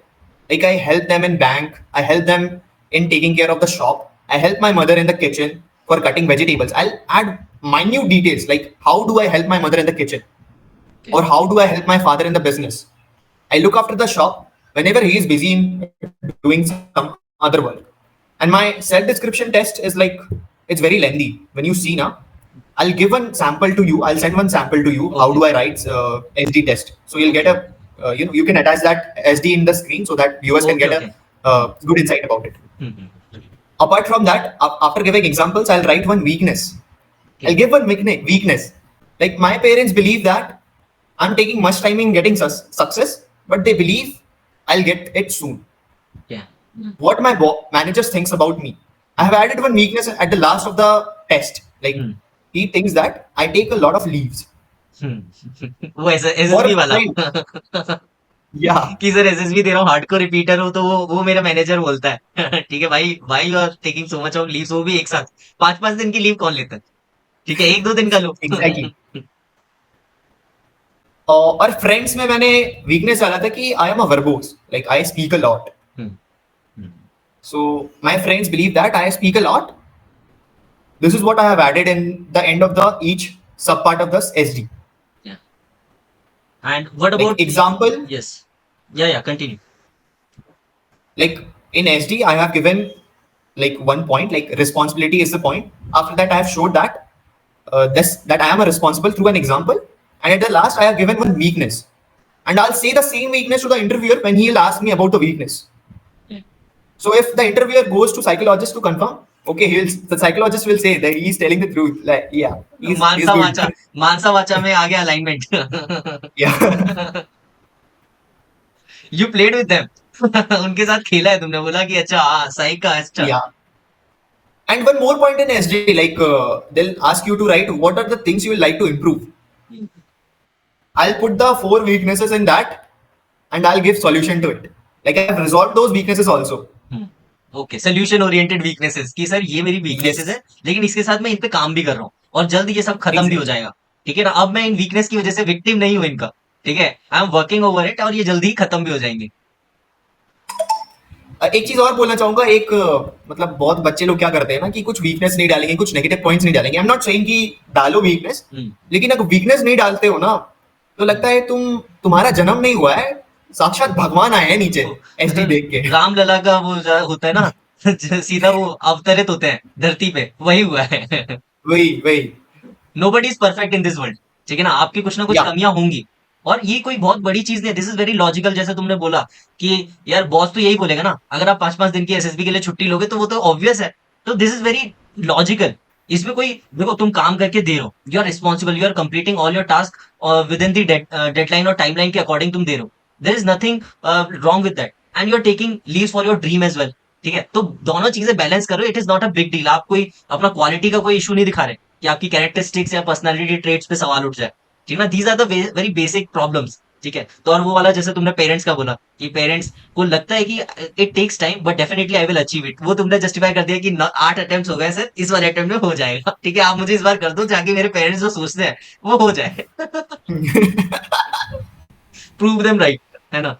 Like, I help them in bank, I help them in taking care of the shop, I help my mother in the kitchen for cutting vegetables. I'll add minute details like how do I help my mother in the kitchen, or how do I help my father in the business. I look after the shop whenever he is busy in doing some other work. And my self description test is like, it's very lengthy. When you see now, I'll give one sample to you. I'll send one sample to you. How do I write SD test? So you'll get a, you can attach that SD in the screen so that viewers can get a good insight about it. Apart from that, after giving examples, I'll write one weakness. I'll give one weakness. Like, my parents believe that I'm taking much time in getting success, but they believe I'll get it soon. Yeah. What my managers thinks about me. I have added one weakness at the last of the test. Like Hmm. he thinks that I take a lot of leaves. वो For SSB वाला friends, yeah, कि sir SSB दे रहा हूँ, hardcore repeater हूँ, तो वो मेरा manager बोलता है ठीक है भाई, भाई you are taking so much of leaves, वो भी एक साथ 5-5 दिन की लीव कौन लेता है? ठीक है, 1-2 दिन का लो। exactly. और फ्रेंड्स में मैंने वीकनेस डाला था कि I am a verbose, like I speak a lot. So my friends believe that I speak a lot. This is what I have added in the end of the each sub part of this SD. And what Like about? example, yes, या continue. like in SD, I have given like one point, like responsibility is the point. After that, I have showed that this that I am a responsible through an example, and at the last, I have given one weakness, and I'll say the same weakness to the interviewer when he'll ask me about the weakness. So if the interviewer goes to psychologist to confirm, okay, the psychologist will say that he's telling the truth. Like, yeah, he's Mansa good. वाचा, मानसा वाचा में आ गया alignment. Yeah. You played with them उनके साथ खेला है तुमने, बोला कि अच्छा हाँ सही का, अच्छा। Yeah. And one more point in SJ, like they'll ask you to write what are the things you will like to improve. I'll put the 4 weaknesses in that, and I'll give solution to it. Like I've resolved those weaknesses also. Okay, solution oriented weaknesses कि sir ये मेरी weaknesses है, Yes. लेकिन इसके साथ मैं इन पे काम भी कर रहा हूँ और जल्द ये सब खत्म भी हो Exactly. जाएगा। ठीक है ना, अब मैं इन वीकनेस की वजह से विक्टिम नहीं हूँ इनका। ठीक है, I am working over it और ये जल्दी ही खत्म भी हो जाएंगे। एक चीज और बोलना चाहूंगा, एक मतलब बहुत बच्चे लोग क्या करते हैं ना कि कुछ वीकनेस नहीं डालेंगे, कुछ नेगेटिव पॉइंट्स नहीं डालेंगे. आई एम नॉट सेइंग कि डालो वीकनेस, लेकिन अगर वीकनेस नहीं डालते हो ना तो लगता है तुम्हारा जन्म नहीं हुआ है, साक्षात भगवान आए हैं नीचे एसडी देख के. राम लला का वो होता है ना सीधा वो अवतरित होते हैं धरती पे, वही हुआ है। वही वही. Nobody is perfect in this world. ठीक है ना, आपकी कुछ ना कुछ या कमियां होंगी और ये कोई बहुत बड़ी चीज नहीं है, दिस इज वेरी लॉजिकल। जैसे तुमने बोला कि यार बॉस तो यही बोलेगा ना, अगर आप 5-5 दिन की एसएसबी के लिए छुट्टी लोगे तो वो तो ऑब्वियस है। तो दिस इज वेरी लॉजिकल। इसमें कोई देखो, तुम काम करके दे रहे हो, you are responsible, you are completing all your task within the deadline और टाइमलाइन के अकॉर्डिंग तुम दे रहे हो, there is nothing wrong with that, and you are taking leave for your dream as well. ठीक है, तो दोनों चीजें बैलेंस करो, it is not a big deal. आप कोई अपना क्वालिटी का कोई इशू नहीं दिखा रहे कि आपकी कैरेक्टरिस्टिक्स या पर्सनालिटी ट्रेट्स पे सवाल उठ जाए। ठीक है ना, these are the very basic problems. ठीक है, तो और वो वाला जैसे तुमने पेरेंट्स का बोला कि पेरेंट्स को लगता है कि it takes time but definitely I will achieve it, वो तुमने जस्टिफाई कर दिया कि 8 अटेम्प्ट हो गए सर, इस वाले अटेम्प्ट में हो जाएगा। ठीक है, आप मुझे इस बार कर दो ताकि मेरे पेरेंट्स जो सोचते हैं वो हो जाए। प्रूव देम राइट, है ना।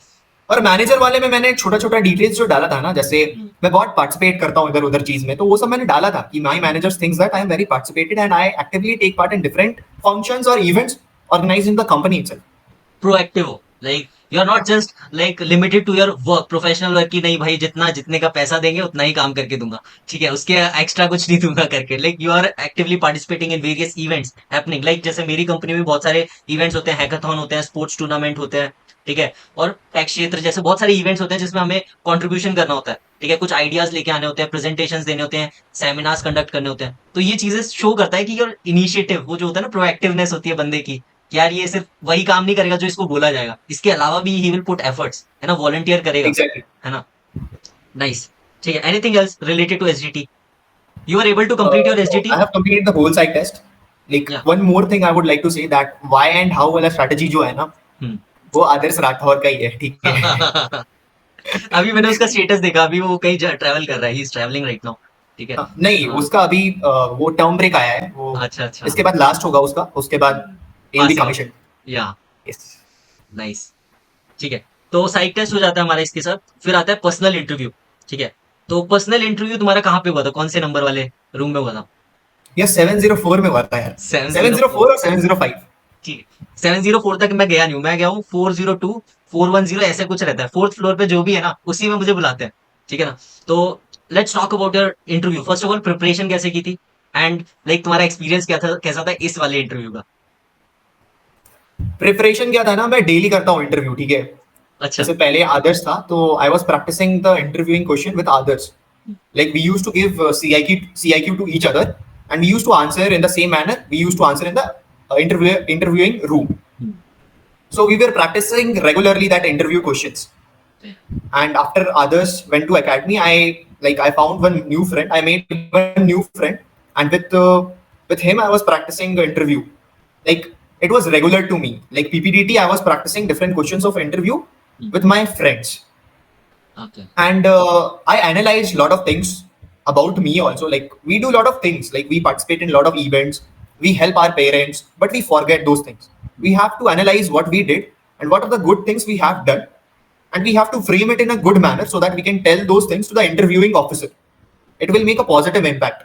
और मैनेजर वाले में मैंने छोटा छोटा डिटेल्स जो डाला था ना, जैसे मैं बहुत पार्टिसिपेट करता हूँ इधर उधर चीज में, तो वो सब मैंने डाला था कि my managers thinks that I am very participated and I actively take part in different functions और events organised in the company itself. Proactive हो, like you are not just like limited to your work, professional work की नहीं भाई, जितना जितने का पैसा देंगे उतना ही काम करके दूंगा। ठीक है, उसके एक्स्ट्रा कुछ नहीं दूंगा करके, like you are actively participating in various events happening, like जैसे मेरी कंपनी में बहुत सारे इवेंट्स होते हैं, हैकाथॉन होते हैं, स्पोर्ट्स टूर्नामेंट होते हैं। ठीक है, और टेक क्षेत्र जैसे बहुत सारे इवेंट्स होते हैं जिसमें हमें कंट्रीब्यूशन करना होता है। ठीक है, कुछ आइडियाज लेके आने होते हैं, प्रेजेंटेशंस देने होते हैं, सेमिनार्स कंडक्ट करने होते हैं। तो ये चीजें शो करता है कि योर इनिशिएटिव, वो जो होता है ना, प्रोएक्टिवनेस होती है बंदे की कि यार ये सिर्फ वही काम नहीं करेगा जो इसको बोला जाएगा, इसके अलावा भी ही विल पुट एफर्ट्स, है ना, वॉलंटियर करेगा, एग्जैक्टली. है ना। नाइस। ठीक है, anything else related to SGT? You are able to complete your I SGT? have completed the whole site test. Like या one more thing I would like to say that why and how वाला strategy जो है ना, वो आदर्श राठौर का ही है. ठीक है. अभी मैंने उसका स्टेटस देखा, अभी वो कहीं ट्रैवल कर रहा है, he is travelling right now. ठीक है, नहीं, उसका अभी वो टर्म ब्रेक आया है वो. अच्छा अच्छा, इसके बाद लास्ट होगा उसका, उसके बाद he'll be पासिंग, commissioned. या Yes. नाइस। ठीक है, तो साइक टेस्ट हो जाता है हमारा इसके साथ, फिर आता है पर्सनल इंटरव्यू। ठीक है, तो पर्सनल इंटरव्यू तुम्हारा कहाँ पे हुआ था, कौन से नंबर वाले रूम में हुआ था? ये 704 में हुआ था यार. 704 और 705. ठीक है, 704 तक मैं गया नहीं हूँ, मैं गया हूँ 402, 410 ऐसे कुछ रहता है, 4th फ्लोर पे जो भी है ना उसी में मुझे बुलाते हैं। ठीक है ना, तो let's talk about your interview. First of all preparation कैसे की थी, एंड लाइक तुम्हारा एक्सपीरियंस क्या था, कैसा था इस वाले इंटरव्यू का? प्रिपरेशन क्या था ना, मैं डेली करता हूँ इंटरव्यू. ठीक है, अच्छा, जैसे पहले आदर्श था तो I was practising the interviewing question with Adarsh. Like we used to give CIQ to each other, and we used to answer in the same manner. We used to answer in the interviewing room. So we were practicing regularly that interview questions. And after others went to academy, I found one new friend. I made one new friend, and with him I was practicing the interview. Like it was regular to me. Like PPDT, I was practicing different questions of interview with my friends, Okay. and I analyzed a lot of things about me also. Like we do a lot of things. Like we participate in a lot of events. We help our parents, but we forget those things. We have to analyze what we did and what are the good things we have done, and we have to frame it in a good manner so that we can tell those things to the interviewing officer. It will make a positive impact.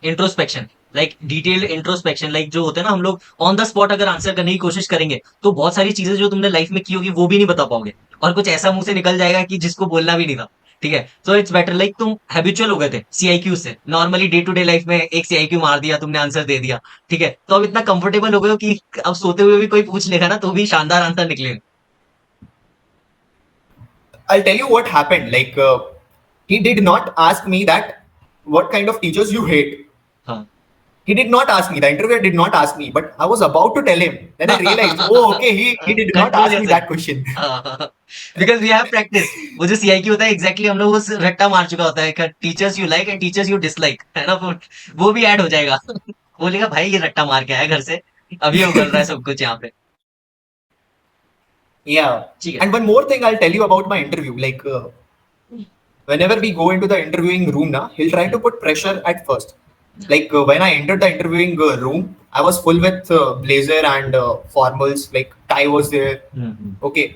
Introspection, like detailed introspection, like जो होता है ना, हम लोग on the spot अगर answer करने की कोशिश करेंगे तो बहुत सारी चीजें जो तुमने लाइफ में की होगी वो भी नहीं बता पाओगे, और कुछ ऐसा मुंह से निकल जाएगा कि जिसको बोलना भी नहीं था। ठीक है, सो इट्स बेटर, लाइक तुम हैबिचुअल हो गए थे सीआईक्यू से, normally day to day life में एक सीआईक्यू मार दिया तुमने, आंसर दे दिया। ठीक है, तो अब इतना कंफर्टेबल हो गए हो कि अब सोते हुए भी कोई पूछ लेगा ना तो भी शानदार आंसर निकलेगा। I'll tell you what happened. Like he did not ask me that what kind of teachers you hate. हाँ। He did not ask me. The interviewer did not ask me, but I was about to tell him. Then I realized, oh, okay, he did not control ask me yourself, that question. Because we have practice. वो जो CIQ होता है exactly हम लोग उस रट्टा मार चुका होता है, teachers you like and teachers you dislike, है ना, वो भी ऐड हो जाएगा। बोलेगा भाई ये रट्टा मार के आया घर से, अभी वो कर रहा है सब कुछ यहाँ पे। Yeah. ठीक है। And one more thing I'll tell you about my interview. Like whenever we go into the interviewing room, na, he'll try to put pressure at first. Like when I entered the interviewing room, I was full with blazer and formals. Like tie was there. Okay.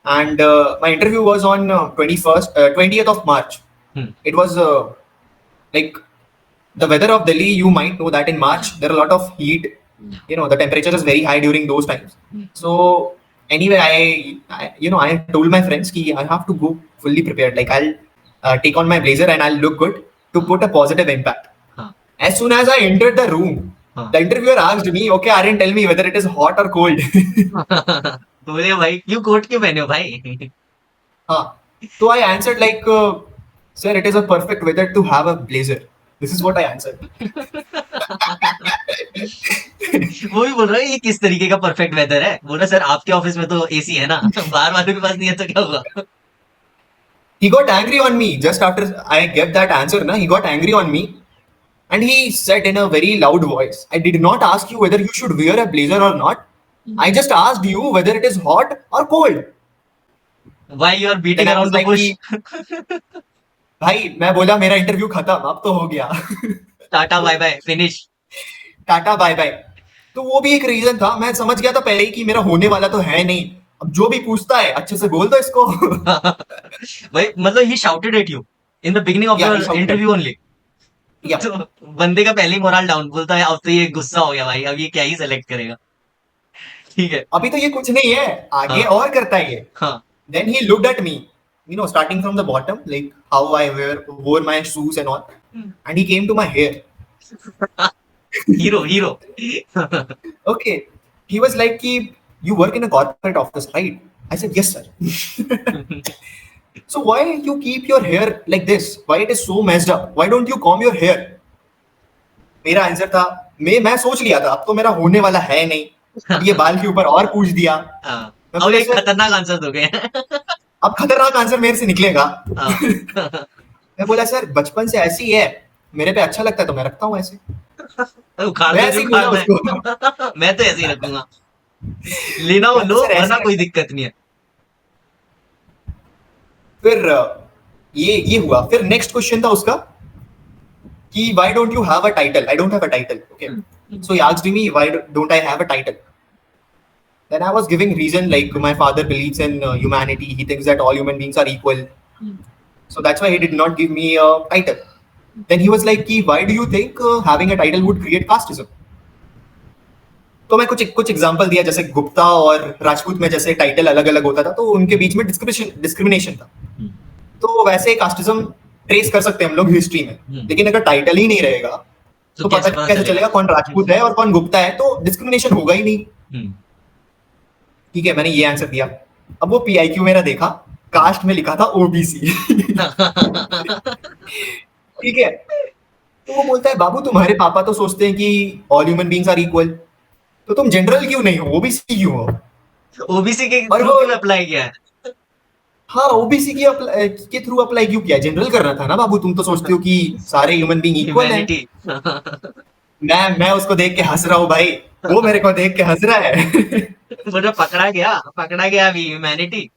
And my interview was on 20th of March. It was like the weather of Delhi. You might know that in March there are a lot of heat. You know the temperature is very high during those times. So anyway, I told my friends कि I have to go fully prepared. Like I'll take on my blazer and I'll look good to put a positive impact. As soon as I entered the room, the interviewer asked me, "Okay, Aryan, tell me whether it is hot or cold." बोले भाई क्यों coat क्यों पहने हो भाई? हाँ, so I answered like, "Sir, it is a perfect weather to have a blazer." This is what I answered. वो भी बोल रहा है ये किस तरीके का परफेक्ट वेदर है? बोला सर आपके ऑफिस में तो एसी है ना, बाहर वालों के पास नहीं है तो क्या हुआ? He got angry on me just after I gave that answer. Na, he got angry on me. And he said in a very loud voice, "I did not ask you whether you should wear a blazer or not. I just asked you whether it is hot or cold." Why you are beating Then I was around the like, bush? भाई मैं बोला मेरा interview खत्म, अब तो हो गया। Tata bye bye finish. Tata bye bye. तो वो भी एक रीजन था, मैं समझ गया था पहले ही कि मेरा होने वाला तो है नहीं। अब जो भी पूछता है अच्छे से बोल दो इसको। भाई मतलब ही shouted at you in the beginning of Yeah, he the shouted. Interview only. Yeah. तो बंदे का पहले ही मोरल डाउन, बोलता है अब तो ये गुस्सा हो गया भाई, अब ये क्या ही सेलेक्ट करेगा। ठीक है। अभी तो ये कुछ नहीं है, आगे हाँ। और करता है ये। हाँ। Then he looked at me, starting from the bottom, like how I wore my shoes and all, and he came to my hair. Hero hero. Okay, he was like, "Ki, you work in a corporate office, right?" I said, "Yes, sir." So why you keep your hair like this? Why it is so messed up? Why don't you comb your hair? मेरा answer था, मैं सोच लिया था अब तो मेरा होने वाला है नहीं, अब ये बाल के ऊपर और पूछ दिया। हाँ। मैं अब बोला, एक "सर, खतरनाक आंसर दोगे। अब खतरनाक आंसर मेरे से निकलेगा।" हाँ। मैं बोला, "सर बचपन से ऐसी है, मेरे पे अच्छा लगता है तो मैं रखता हूँ ऐसे।" उखाड़ मैं दो ऐसे जो ही बोला उखाड़ना उसको। है। मैं तो ऐसे ही रखूंगा, लेना हो मैं तो लो सर ऐसे वरना कोई रखता। दिक्कत नहीं है। फिर ये हुआ। फिर नेक्स्ट क्वेश्चन था उसका कि why don't you have a title? I don't have a title. Okay. So he asked me why don't I have a title? Then I was giving reason like my father believes in humanity. He thinks that all human beings are equal. So that's why he did not give me a title. Then he was like, "Ki, why do you think having a title would create casteism?" तो मैं कुछ example दिया, जैसे गुप्ता और राजपूत में जैसे title अलग अलग होता था तो उनके बीच में डिस्क्रिमिनेशन था। तो वैसे कास्टिज्म ट्रेस कर सकते हैं हम लोग हिस्ट्री में, लेकिन अगर टाइटल ही नहीं रहेगा तो पता कैसे चलेगा कौन राजपूत है और कौन गुप्ता है? तो डिस्क्रिमिनेशन होगा ही नहीं। ठीक है, मैंने ये आंसर दिया। अब वो पीआईक्यू मेरा देखा, कास्ट में लिखा था ओबीसी। ठीक है, तो वो बोलता है, "बाबू तुम्हारे पापा तो सोचते हैं कि all human beings are equal, तो तुम जनरल क्यों नहीं हो, ओबीसी क्यों हो?" ओबीसी के और थ्रू वो क्यों अप्लाई किया है? हाँ ओबीसी के थ्रू अप्लाई क्यों किया? जनरल करना था ना बाबू। तुम तो सोचते हो कि सारे ह्यूमन बीइंग इक्वल है। ह्यूमैनिटी। मैं उसको देख के हंस रहा हूँ भाई, वो मेरे को देख के हंस रहा है। मुझे पकड़ा गया अभी ह्यूमैनिटी।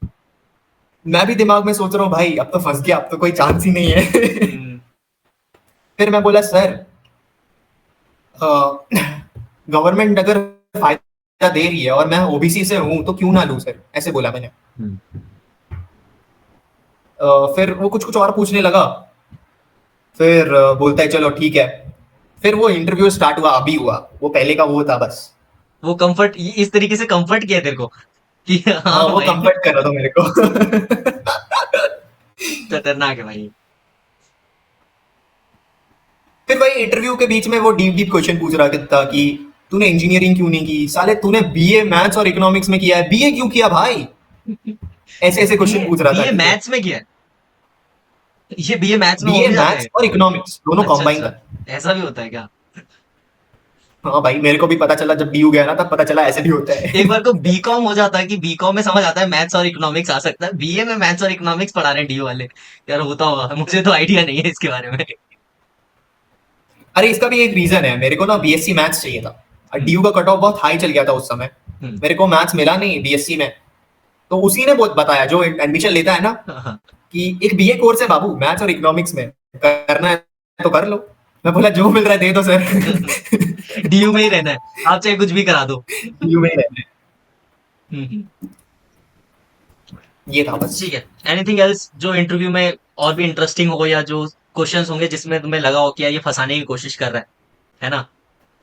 मैं भी दिमाग में सोच रहा हूँ भाई अब तो फंस गया, अब तो कोई चांस ही नहीं है। हम्म। फिर मैं बोला सर गवर्नमेंट अगर फायदा दे रही है और मैं ओबीसी से हूँ तो क्यों ना लूँ सर, ऐसे बोला मैंने। फिर वो कुछ कुछ और पूछने लगा। फिर बोलता है चलो ठीक है। फिर वो इंटरव्यू स्टार्ट हुआ, अभी हुआ, वो पहले का वो था बस। वो कंफर्ट, इस तरीके से कंफर्ट किया तेरे को कि हाँ हाँ वो भाई। कंफर्ट कर रहा था मेरे को। खतरनाक है भाई। फिर भाई इंटरव्यू के बीच में वो डीप डीप क्वेश्चन पूछ रहा था कि तूने इंजीनियरिंग क्यों नहीं की, साले तूने बीए मैथ्स और इकोनॉमिक्स में किया है, बीए क्यों किया भाई? ऐसे ऐसे क्वेश्चन बीए पूछ रहा था, बीए ठीक है। मैथ्स में किया है? ये बीए मैथ्स में हो बीए भी जाता है? मैथ्स और इकोनॉमिक्स दोनों अच्छा कॉम्बाइन अच्छा, था। ऐसा भी होता है क्या? हाँ भाई मेरे को भी पता चला जब डीयू गया ना, तब पता चला ऐसे भी होता एक है। बार को बीकॉम हो जाता है कि बीकॉम में समझ आता है मैथ्स और इकोनॉमिक्स आ सकता है, बीए में मैथ्स और इकोनॉमिक्स पढ़ा रहे हैं डी वाले। यार होता होगा, मुझे तो आइडिया नहीं है इसके बारे में। अरे इसका भी एक रीजन है, मेरे को ना बीएससी मैथ्स चाहिए था। हम्म। डीयू का कट ऑफ बहुत हाई चल गया था उस समय। हम्म। मेरे को मैथ्स मिला नहीं बीएससी में। तो उसी ने बहुत बताया, जो एडमिशन लेता है ना, हाँ। कि एक बीए कोर्स है बाबू मैथ्स और इकोनॉमिक्स में, करना है तो कर लो। मैं बोला जो मिल रहा है दे दो सर। डीयू में ही रहना है, आप चाहे कुछ भी करा दो। डीयू में ही रहना है। हम्म। ये था बस। ठीक है। एनीथिंग एल्स जो इंटरव्यू में और भी इंटरेस्टिंग हो, या जो क्वेश्चंस होंगे जिसमें तुम्हें लगा हो कि यार ये फंसाने की कोशिश कर रहा है ना?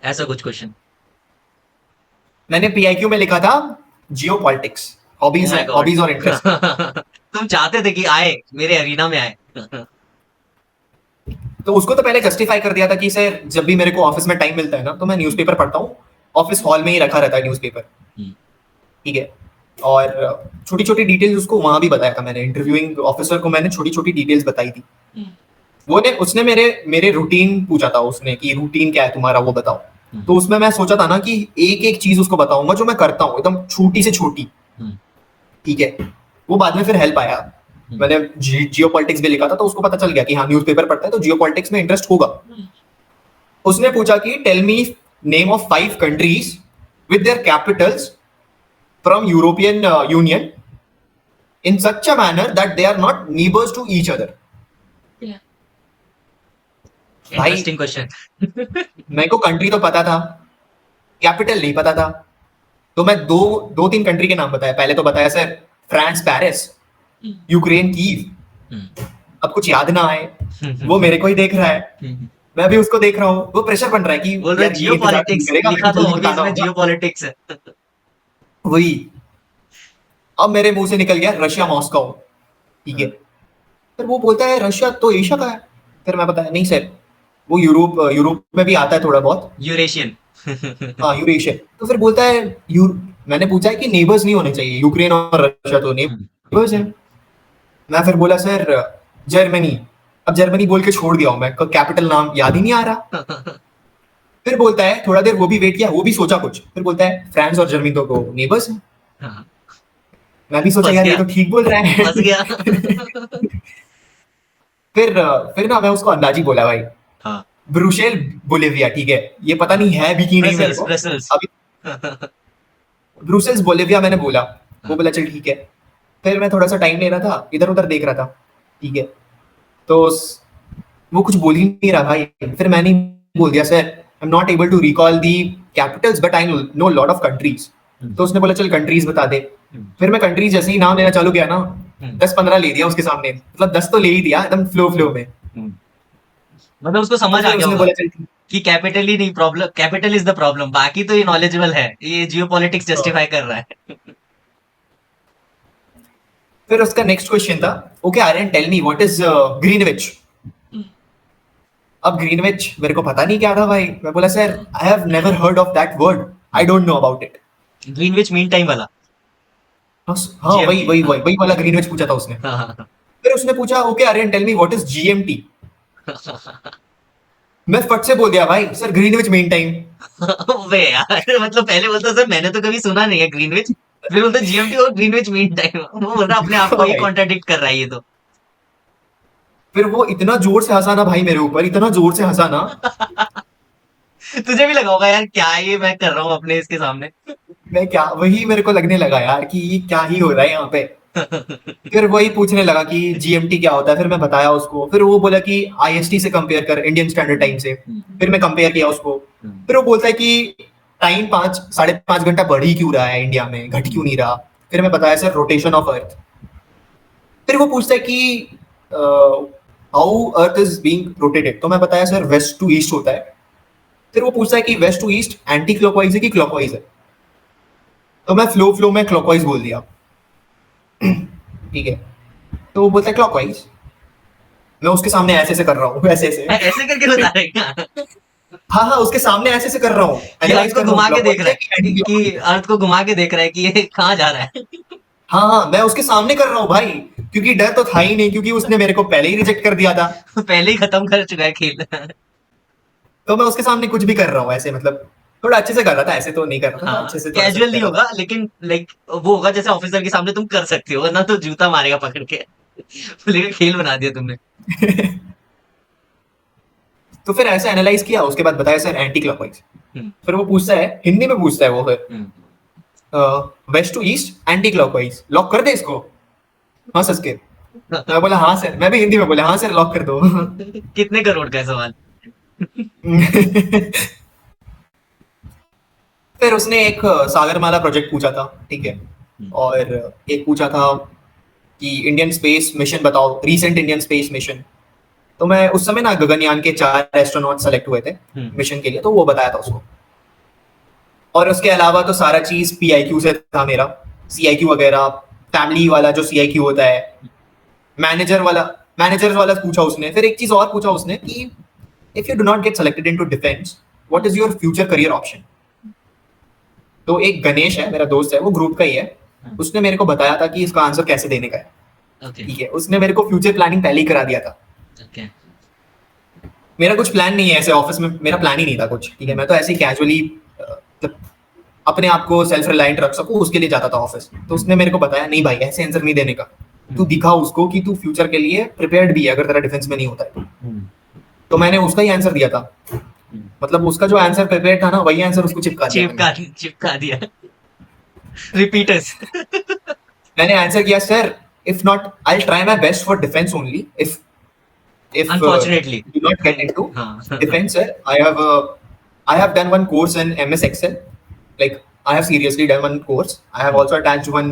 ऐसा कुछ क्वेश्चन। मैंने पीआईक्यू में लिखा था geopolitics, oh hobbies my है, गॉड। हॉबीज और इंटरेस्ट। तुम चाहते थे कि आए मेरे अरीना में आए। तो उसको तो पहले जस्टिफाई कर दिया था कि सर जब भी मेरे को ऑफिस में टाइम मिलता है ना तो मैं न्यूज़पेपर पढ़ता हूँ। ऑफिस हॉल में ही रखा रहता है न्यूज़पेपर, हम्म। ठीक है। और छोटी छोटी डिटेल्स उसको वहां भी बताया था मैंने, इंटरव्यूइंग ऑफिसर को मैंने छोटी छोटी डिटेल्स बताई थी। हम्म। वो ने उसने मेरे मेरे रूटीन पूछा था उसने कि रूटीन क्या है तुम्हारा वो बताओ। तो हम्म। उसमें मैं सोचा था ना कि एक एक चीज उसको बताऊंगा जो मैं करता हूँ, एकदम छोटी से छोटी, हम्म। ठीक है। वो बाद में फिर हेल्प आया। हम्म। मैंने जियो पॉलिटिक्स भी लिखा था तो उसको पता चल गया कि हाँ न्यूज़पेपर पढ़ता है तो जियो पॉलिटिक्स में इंटरेस्ट होगा। हम्म। उसने पूछा कि tell me name of 5 countries with their capitals from European Union in such a manner that they are not neighbours to each other. भाई इंटरेस्टिंग क्वेश्चन। मेरे को कंट्री तो पता था, कैपिटल नहीं पता था। तो मैं दो दो तीन कंट्री के नाम बताया। पहले तो बताया sir France Paris, Ukraine Kyiv. अब कुछ याद ना आए, वो मेरे को ही देख रहा है, मैं भी उसको देख रहा हूँ, वो प्रेशर बन रहा है कि बोल रहे यार ये जियो इंतजार नहीं पॉलिटिक्स करेगा, मेरे लिखा, को तो जल्दी हॉबीज बताना में होगा। जियो पॉलिटिक्स है। वही। अब मेरे मुंह से निकल गया रशिया मॉस्को, ठीक है। फिर वो बोलता है रशिया तो एशिया का है। फिर मैं बताया नहीं सर, वो यूरोप यूरोप में भी आता है थोड़ा बहुत। यूरेशियन। हाँ यूरेशिया। तो फिर बोलता है यू मैंने पूछा है कि नेबर्स नहीं होने चाहिए, यूक्रेन और रशिया तो नेबर्स है। मैं फिर बोला सर जर्मनी। अब जर्मनी बोल के छोड़ दिया हूँ मैं, कैपिटल नाम याद ही नहीं आ रहा। फिर बोलता है, थोड़ा देर वो भी वेट किया, वो भी सोचा कुछ, फिर बोलता है फ्रांस और जर्मनी तो नेबर्स हैं। मैं भी सोचा फंस यार ये गया, तो ठीक बोल रहा है। फंस गया। फिर ना मैं उसको अंदाजी बोला भाई, हाँ। ब्रुसेल बोलिविया, ठीक है। ये पता नहीं है भी कि नहीं मेरे ब्रसल्स को ब्रसल्स। अभी। ब्रुसेल्स बोलिविया मैंने बोला। वो हाँ। बोला चल ठीक है। फिर मैं थोड़ा सा टाइम ले रहा था, इधर उधर देख रहा था, ठीक है। तो वो कुछ बोल ही नहीं रहा भाई। फिर मैंने ही बोल दिया sir I am not able to recall the capitals but I know lot of countries. तो उसने बोला चल कंट्रीज बता दे। फिर मैं कंट्रीज जैसे ही नाम लेना चालू किया ना, 10-15 ले दिया उसके सामने, मतलब 10 तो ले ही दिया एकदम फ्लो फ्लो में। मतलब उसको तो समझ आ फिर गया उसने होगा बोला चल ठीक कि कैपिटल ही नहीं problem, capital is the problem, बाकी तो ये नॉलेजेबल है, ये जियो पॉलिटिक्स है। जस्टिफाई कर रहा है। फिर उसका नेक्स्ट क्वेश्चन था, okay Aryan tell me what is Greenwich. अब ग्रीनविच मेरे को पता नहीं क्या था भाई। मैं बोला sir I have never heard of that word, I don't know about it. Greenwich mean time वाला। हाँ वही जीएमटी। वही हाँ। वही वही वाला ग्रीनविच पूछा था उसने। हाँ। हाँ। फिर उसने पूछा okay Aryan tell me what is GMT. हाँ। मैं फट से बोल दिया भाई सर ग्रीनविच मेन टाइम। वे यार, मतलब पहले बोलता सर मैंने तो कभी सुना नहीं है ग्रीनविच। फिर बोलते जीएमटी और ग्रीनविच मीन टाइम, वो बोल रहा अपने आप को ही भाई कॉन्ट्राडिक्ट कर रहा है ये तो। फिर वो इतना जोर से हंसा ना भाई मेरे ऊपर, इतना जोर से हंसा ना। तुझे भी लगा होगा यार क्या ये मैं कर रहा हूँ अपने इसके सामने। मैं क्या, वही मेरे को लगने लगा यार कि ये क्या ही हो रहा है यहाँ पे। फिर वही पूछने लगा कि जीएमटी क्या होता है, फिर मैं बताया उसको, फिर वो बोला कि आईएसटी से कंपेयर कर, इंडियन स्टैंडर्ड टाइम से। फिर मैं कंपेयर किया उसको। फिर वो बोलता है कि टाइम 5 साढ़े 5 घंटा बढ़ ही क्यों रहा है इंडिया में, घट क्यों नहीं रहा। फिर मैं बताया सर रोटेशन ऑफ अर्थ। फिर वो पूछता है कि how earth is being rotated, तो मैं बताया सर वेस्ट टू ईस्ट होता है। फिर वो पूछता है कि west to east anti clockwise है कि क्लॉकवाइज है, तो मैं फ्लो फ्लो में क्लॉकवाइज बोल दिया। ठीक है, तो वो बोलता है क्लॉकवाइज। मैं उसके सामने ऐसे ऐसे कर रहा हूँ, ऐसे ऐसे। ऐसे करके बता रहे हैं क्या? हाँ हाँ, उसके सामने ऐसे ऐसे कर रहा हूँ, कि अर्थ एनालाइज को कर रहा हूँ घुमा के देख क्लॉकवाइज रहा है कि है एंटी कि क्लॉकवाइज है। अर्थ को घुमा के देख रहा है कि ये कहाँ जा रहा है। हाँ हाँ, मैं उसके सामने कर रहा हूँ भाई, क्योंकि डर तो था ही नहीं, क्योंकि उसने मेरे को पहले ही रिजेक्ट कर दिया था। पहले ही खत्म कर चुका है खेल। तो मैं उसके सामने कुछ भी कर रहा हूँ ऐसे, मतलब थोड़ा अच्छे से कर रहा था, ऐसे तो नहीं कर रहा था, हाँ, अच्छे से थोड़ा सा कैजुअल नहीं कर रहा होगा लेकिन लाइक वो होगा जैसे ऑफिसर के सामने तुम कर सकते हो, ना तो जूता मारेगा पकड़ के। लेकिन खेल बना दिया तुमने। था। तो फिर ऐसे एनालाइज किया, उसके बाद बताया सर एंटी क्लॉकवाइज। हम्म, फिर वो पूछता है, हिंदी में पूछता है वो, फिर हम्म। West to east anti clockwise lock कर दे इसको, हाँ सर के। मैं बोला हाँ सर, मैं भी हिंदी में बोला हाँ सर लॉक कर दो। कितने करोड़ का है सवाल? फिर उसने एक सागरमाला प्रोजेक्ट पूछा था, ठीक है। और एक पूछा था कि इंडियन स्पेस मिशन बताओ, रीसेंट इंडियन स्पेस मिशन। तो मैं उस समय ना गगनयान के 4 एस्ट्रोनॉट सेलेक्ट हुए थे हम्म, मिशन के लिए, तो वो बताया था उसको। और उसके अलावा तो सारा चीज पीआईक्यू से था मेरा, सीआईक्यू वगैरह, फैमिली वाला जो सीआईक्यू होता है, मैनेजर वाला, मैनेजर वाला पूछा उसने। फिर एक चीज और पूछा उसने कि if you do not get selected into defence, what is your future career option. तो एक गणेश है, मेरा दोस्त है, वो ग्रुप का ही है, उसने मेरे को बताया था कि इसका आंसर कैसे देने का है। ओके, ठीक है, उसने मेरे को फ्यूचर प्लानिंग पहले ही करा दिया था। ओके। मेरा कुछ प्लान नहीं है ऐसे ऑफिस में, मेरा प्लान ही नहीं था कुछ, ठीक है। मैं तो ऐसे ही कैजुअली अपने आप को सेल्फ रिलायंट रख सकूं उसके लिए जाता था ऑफिस। तो उसने मेरे को बताया नहीं भाई, ऐसे आंसर नहीं देने का, तू दिखा उसको कि तू फ्यूचर के लिए प्रिपेयर्ड भी है अगर तेरा डिफेंस में नहीं होता है। तो मैंने उसका ही आंसर दिया था, मतलब उसका जो आंसर प्रिपेयर था ना, वही आंसर उसको चिपका दिया मैंने। चिपका दिया। रिपीटर्स। मैंने आंसर किया sir, if not I try my best for defence only, if unfortunately. do not get into हाँ। defense, sir, I have done one course in MS Excel. Like I have seriously done one course. I have also attached one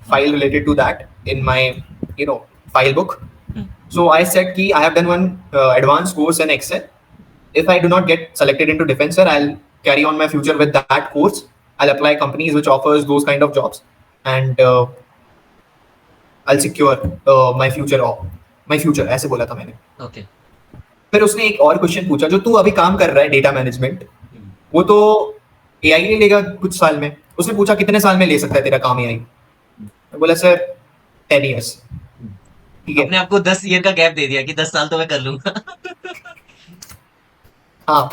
file related to that in my you know file book. So I said ki I have done one advanced course in Excel. If I do not get selected into defense, sir, I'll carry on my future with that course. I'll apply companies which offers those kind of jobs, and I'll secure my future. ऐसे बोला था मैंने। Okay. फिर उसने एक और question पूछा, जो तू अभी काम कर रहा है डेटा मैनेजमेंट, वो तो एआई ले लेगा कुछ साल में। उसने पूछा कितने साल में ले सकता है तेरा काम एआई। मैं बोला सर 10 years। ठीक है, अपने आप को 10 ईयर का गैप दे दिया कि 10 साल तो मैं कर लूंगा। हाँ।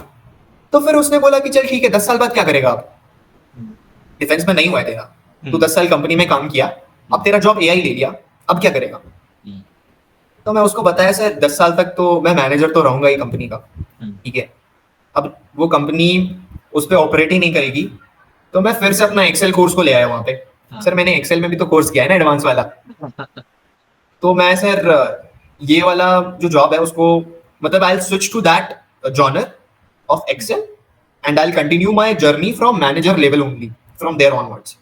तो फिर उसने बोला कि चल ठीक है, 10 साल बाद क्या करेगा आप, डिफेंस में नहीं हुआ है तेरा, तू 10 साल कंपनी में काम किया, अब तेरा जॉब एआई ले लिया, अब क्या करेगा। तो मैं उसको बताया सर 10 साल तक तो मैं मैनेजर तो रहूंगा ही कंपनी का, ठीक है। अब वो कंपनी उस पर ऑपरेट ही नहीं करेगी, तो मैं फिर से अपना एक्सेल कोर्स को ले आया वहाँ पे। सर मैंने एक्सेल में भी तो कोर्स किया है ना, एडवांस वाला। तो मैं सर ये वाला जो जॉब है उसको, मतलब I switch to that genre of excel, and I continue my journey from manager level only from there onwards.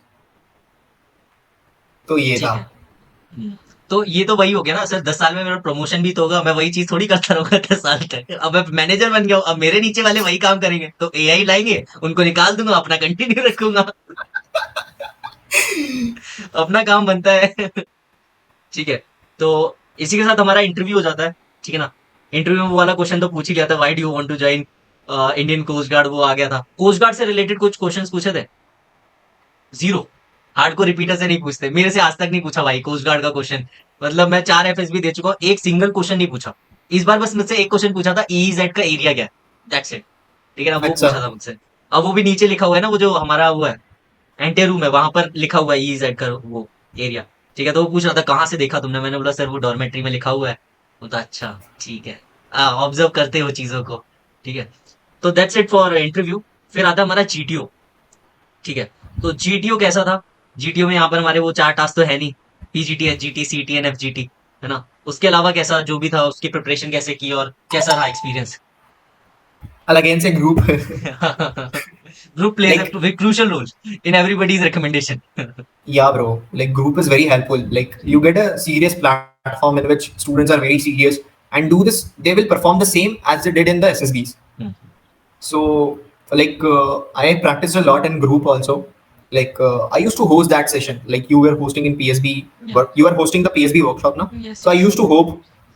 तो ये ठीक था। है। तो ये तो वही हो गया ना सर, 10 साल में मेरा प्रमोशन भी तो होगा, मैं वही चीज थोड़ी करता रहूंगा 10 साल तक। अब मैं मैनेजर बन गया हूँ, अब मेरे नीचे वाले वही काम करेंगे, तो एआई लाएंगे, उनको निकाल दूंगा, अपना कंटिन्यू रखूंगा। अपना काम बनता है। ठीक है। तो इसी के साथ हमारा इंटरव्यू हो जाता है, ठीक है ना। इंटरव्यू में वो वाला क्वेश्चन तो पूछ ही लिया था, why do you want to join Indian coast guard, वो आ गया था। कोस्ट गार्ड से रिलेटेड कुछ क्वेश्चंस पूछे थे? जीरो। हार्ड को रिपीटर से नहीं पूछते, मेरे से आज तक नहीं पूछा भाई कोस्ट गार्ड का क्वेश्चन। मतलब मैं 4 एफएसबी दे चुका हूँ, एक सिंगल क्वेश्चन नहीं पूछा। इस बार बस मुझसे एक क्वेश्चन पूछा था, ईजेड का एरिया क्या है, दैट्स इट। ठीक है ना, वो अच्छा। पूछा था मुझसे। अब वो भी नीचे लिखा हुआ है ना, वो जो हमारा वो है, एंटे रूम है, वहां पर लिखा हुआ है EZ का वो एरिया। ठीक है, तो वो पूछ रहा था कहाँ से देखा तुमने, मैंने बोला सर वो डॉर्मेट्री में लिखा हुआ है। बोलता अच्छा ठीक है, ऑब्जर्व करते हो चीजों को। ठीक है, तो दैट्स इट फॉर इंटरव्यू। फिर आता है हमारा GTO। ठीक है, तो GTO कैसा था? GTO में यहाँ पर हमारे वो 4 टास्क तो है नहीं, PGT, HGT, CTN, FGT, है ना? उसके अलावा कैसा जो भी था उसकी प्रिपरेशन कैसे की और कैसा रहा experience? again say group. Group plays a Like, crucial role in everybody's recommendation. yeah, bro, like group is very helpful. Like you get a serious platform in which students are very serious and do this, they will perform the same as they did in the SSBs. So like I practiced a lot in group also. Like I used to host that session. Like you were hosting in PSB, Yeah. but you are hosting the PSB workshop now. Yes, So I yes. used to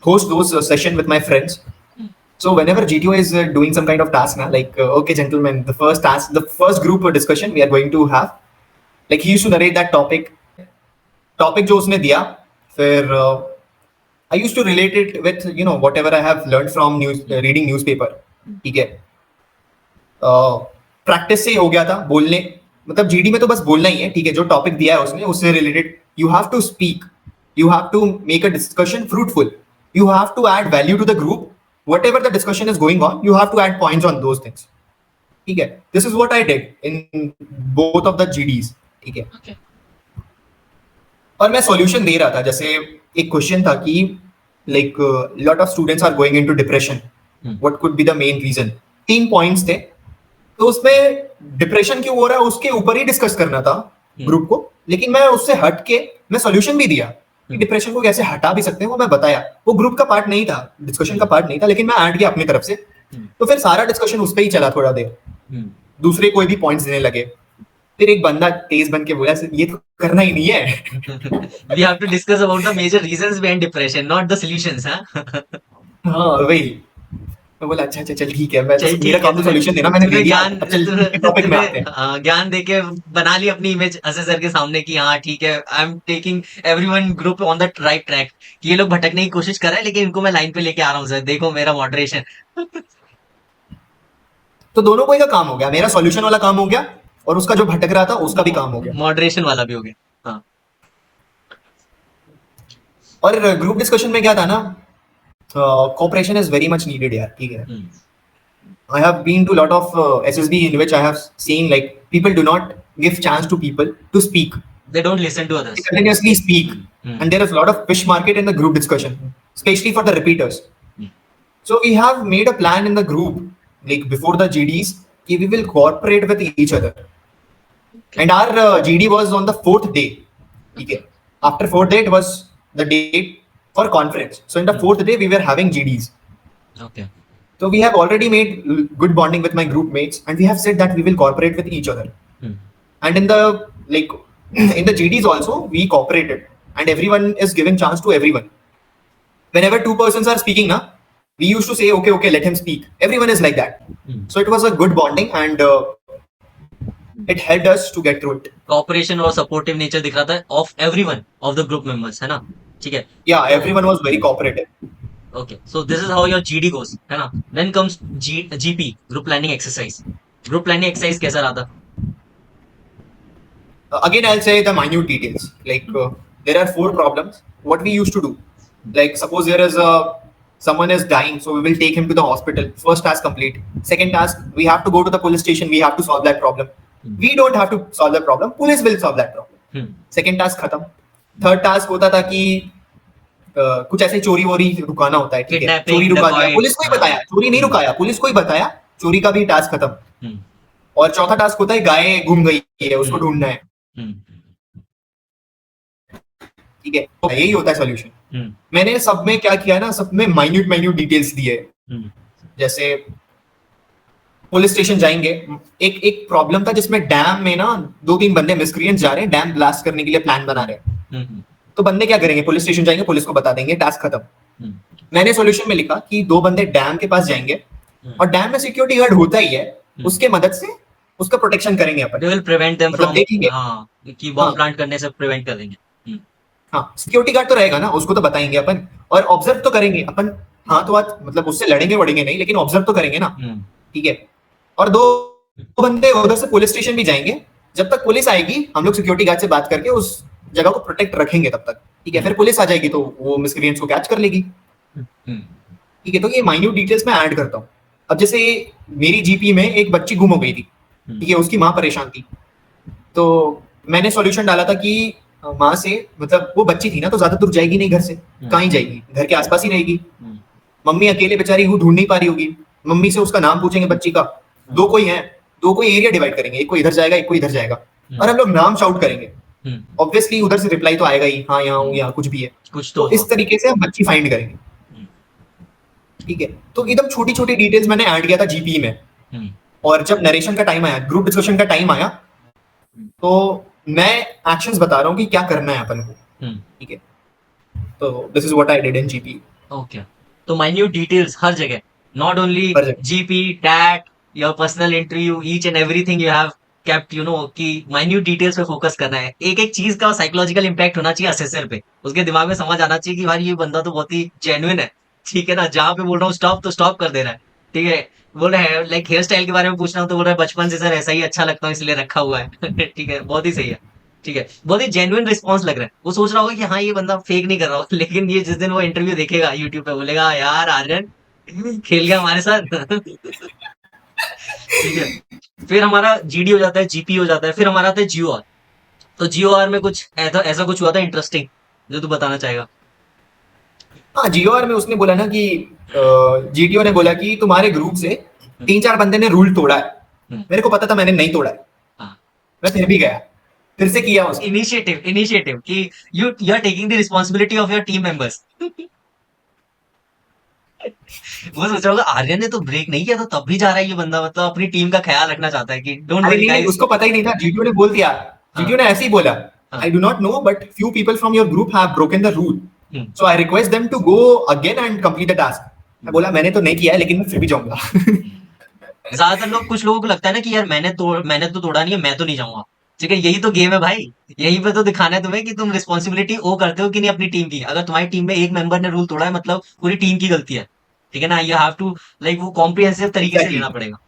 host those session with my friends. So whenever GTO is doing some kind of task now, like okay, gentlemen, the first task, the first group discussion we are going to have, like he used to narrate that topic जो उसने दिया, फिर I used to relate it with whatever I have learned from reading newspaper. ठीक है, practice से हो गया था बोलने, मतलब जीडी में तो बस बोलना ही है, ठीक है, जो टॉपिक दिया है उसने उससे related you have to speak, you have to make a discussion fruitful, you have to add value to the group, whatever the discussion is going on, you have to add points on those things. ठीक है, this is what I did in both of the GDs. ठीक है, Okay. और मैं solution दे रहा था, जैसे एक क्वेश्चन था कि like lot of students are going into depression, what could be the main reason, 3 points थे, तो उसमें डिप्रेशन क्यों हो रहा है उसके ऊपर ही डिस्कस करना था ग्रुप को, लेकिन मैं उससे हट के मैं सॉल्यूशन भी दिया कि डिप्रेशन को कैसे हटा भी सकते हैं, वो मैं बताया। वो ग्रुप का पार्ट नहीं था, डिस्कशन का पार्ट नहीं था, लेकिन मैं ऐड किया अपनी तरफ से, तो फिर सारा डिस्कशन उस पर ही चला थोड़ा देर, दूसरे कोई भी पॉइंट्स देने लगे। फिर एक बंदा तेज बन के बोला ये तो करना ही नहीं है। We have to discuss about the major reasons behind depression, not the solutions, हाँ? हाँ वही, मैं बोला अच्छा अच्छा चल ठीक है, मैं तो चल मेरा ठीक है, काम तो सॉल्यूशन देना, मैंने दे दिया, अब चल टॉपिक में आते हैं। ज्ञान देके बना ली अपनी इमेज असेसर के सामने कि हाँ ठीक है, I am taking everyone group on the right track, कि ये लोग भटकने की कोशिश कर रहे हैं लेकिन इनको मैं लाइन पे लेके आ रहा हूँ सर, देखो मेरा मॉडरेशन। तो दोनों को ही का काम हो गया, मेरा सॉल्यूशन वाला काम हो गया और उसका जो भटक रहा था उसका भी काम हो गया, मॉडरेशन वाला भी हो गया। हाँ, और ग्रुप डिस्कशन में क्या था ना, cooperation is very much needed यार। ठीक है, I have been to a lot of SSB in which I have seen like people do not give chance to people to speak. they don't listen to others. They continuously speak, and there is a lot of fish market in the group discussion, especially for the repeaters. So we have made a plan in the group, like before the GDs, कि we will cooperate with each other. And our GD was on the 4th day. Okay. After 4th day, it was the date for conference. So in the 4th day, we were having GDs. Okay. So we have already made good bonding with my group mates, and we have said that we will cooperate with each other. And in the like in the GDs also we cooperated, and everyone is giving chance to everyone. Whenever 2 persons are speaking, na, we used to say okay, let him speak. Everyone is like that. So it was a good bonding, and it helped us to get through it. Cooperation और supportive nature दिख रहा था of everyone of the group members, है ना? ठीक है। Yeah, everyone was very cooperative. Okay, so this is how your GD goes, है ना? Then comes GP, group planning exercise. Group planning exercise कैसा रहा था? Again, I'll say the minute details. Like there are 4 problems. What we used to do, like suppose there is someone is dying, so we will take him to the hospital. First task complete. Second task, we have to go to the police station. We have to solve that problem. We don't have to solve the problem. Police will solve that problem. Second task खत्म. Third task होता था कि कुछ ऐसे चोरी वोरी रुकाना होता है, ठीक है, चोरी रुका दिया, पुलिस को ही बताया, चोरी नहीं रुकाया, पुलिस को ही बताया, चोरी का भी टास्क खत्म। और चौथा टास्क होता है गाय गुम गई है, उसको ढूंढना है। ठीक है, तो यही होता है सॉल्यूशन। मैंने सब में क्या किया ना, सब में माइन्यूट डिटेल्स दिए। जैसे पुलिस स्टेशन जाएंगे, एक प्रॉब्लम था जिसमें डैम में ना 2-3 बंदे मिस्क्रिएंट्स जा रहे हैं, डैम ब्लास्ट करने के लिए प्लान बना रहे हैं। तो बंदे क्या करेंगे, पुलिस स्टेशन जाएंगे, पुलिस को बता देंगे, टास्क खत्म। मैंने सॉल्यूशन में लिखा कि 2 बंदे डैम के पास जाएंगे और डैम में सिक्योरिटी गार्ड होता ही है, उसके मदद से उसका प्रोटेक्शन करेंगे अपन। They will prevent them मतलब from, देखेंगे, हाँ, कि बॉम्ब प्लांट करने से प्रिवेंट कर देंगे। हाँ, सिक्योरिटी गार्ड तो रहेगा ना, उसको तो बताएंगे अपन, और ऑब्जर्व तो करेंगे अपन, हाँ तो बात मतलब उससे लड़ेंगे वड़ेंगे नहीं, लेकिन ऑब्जर्व तो करेंगे ना। ठीक है, और 2 बंदे उधर से पुलिस स्टेशन भी जाएंगे, जब तक पुलिस आएगी हम लोग सिक्योरिटी गार्ड से बात करके उस जगह को प्रोटेक्ट रखेंगे तब तक, ठीक है। फिर पुलिस आ जाएगी तो वो मिसक्रिएंट्स को कैच कर लेगी, ठीक है। तो ये माइन्यूट डिटेल्स मैं ऐड करता हूँ। अब जैसे मेरी जीपी में एक बच्ची गुम हो गई थी, ठीक है, उसकी माँ परेशान थी, तो मैंने सॉल्यूशन डाला था कि माँ से, मतलब वो बच्ची थी ना तो ज्यादा दूर जाएगी नहीं घर से, कहाँ ही जाएगी, घर के आसपास ही रहेगी। मम्मी अकेले बेचारी वो ढूंढ नहीं पा रही होगी, मम्मी से उसका नाम पूछेंगे बच्ची का, दो कोई एरिया डिवाइड करेंगे, एक को इधर जाएगा एक को इधर जाएगा, और हम लोग नाम शाउट करेंगे। ऑब्वियसली उधर से रिप्लाई तो आएगा ही, हाँ यहाँ हूँ या कुछ भी है, कुछ तो इस तरीके से हम बच्ची फाइंड करेंगे, ठीक है। तो एकदम छोटी छोटी डिटेल्स मैंने ऐड किया था जीपी में। और जब नरेशन का टाइम आया, ग्रुप डिस्कशन का टाइम आया, तो मैं एक्शंस बता रहा हूँ कि क्या करना है अपन को, ठीक है। तो this is what I did in GP. Okay, तो माइन्यूट डिटेल्स हर जगह, नॉट ओनली हर जगह। GP, TAT, your personal interview, each and everything you have kept, you know, कि माइन्यूट डिटेल्स पे फोकस करना है। एक एक चीज का साइकोलॉजिकल इंपैक्ट होना चाहिए असेसर पे, उसके दिमाग में समझ आना चाहिए कि भाई ये बंदा तो बहुत ही जेन्युइन है, ठीक है ना। जहां पे बोल रहा हूँ स्टॉप तो स्टॉप कर दे रहा है, ठीक है। बोल रहा है लाइक हेयर स्टाइल के बारे में पूछ रहा हूँ तो बोल रहा है बचपन से सर ऐसा ही अच्छा लगता हूँ इसलिए रखा हुआ है ठीक है, बहुत ही सही है, ठीक है। बहुत ही जेन्युइन रिस्पॉन्स लग रहा है। वो सोच रहा होगा कि हाँ ये बंदा फेक नहीं कर रहा होगा, लेकिन ये जिस दिन वो इंटरव्यू देखेगा यूट्यूब पे बोलेगा यार आर्यन खेल गया हमारे साथ ठीक है। फिर हमारा जीडी हो जाता है, जीपी हो जाता है, फिर हमारा आता है जीओआर। तो जीओआर में कुछ ऐसा ऐसा कुछ हुआ था इंटरेस्टिंग जो तू बताना चाहेगा? हाँ, जीओआर में उसने बोला ना कि जीटीओ ने बोला कि तुम्हारे ग्रुप से 3-4 बंदे ने रूल तोड़ा है। मेरे को पता था मैंने नहीं तोड़ा है, हाँ, मैं फिर भी गया, फिर से किया उसने। इनिशिएटिव इनिशिएटिव कि you are taking the responsibility of your team members वो सोचा होगा आर्यन ने तो ब्रेक नहीं किया तो तब भी जा रहा है ये बंदा, मतलब अपनी टीम का ख्याल रखना चाहता है कि डोंट अरे वरी नहीं नहीं, गाइस। उसको पता ही नहीं था, जीटीओ ने बोल दिया। हाँ, जीटीओ ने ऐसे ही बोला, हाँ, I do not know but few people from your group have broken the rule, so I request them to go again and complete the task. मैं बोला मैंने तो नहीं किया है लेकिन मैं फिर भी जाऊंगा ज्यादातर लोग, कुछ लोगों को लगता है ना कि यार मैंने तो तोड़ा नहीं है, मैं तो नहीं जाऊंगा, ठीक है। यही तो गेम है भाई, यही पे तो दिखाना है तुम्हें कि तुम रिस्पॉन्सिबिलिटी ओ करते हो कि नहीं अपनी टीम की। अगर तुम्हारी टीम में एक मेंबर ने रूल तोड़ा है मतलब पूरी टीम की गलती है, ठीक है ना। यू हैव टू लाइक वो कॉम्प्रिहेंसिव तरीके से एग्जैक्टली। लेना पड़ेगा,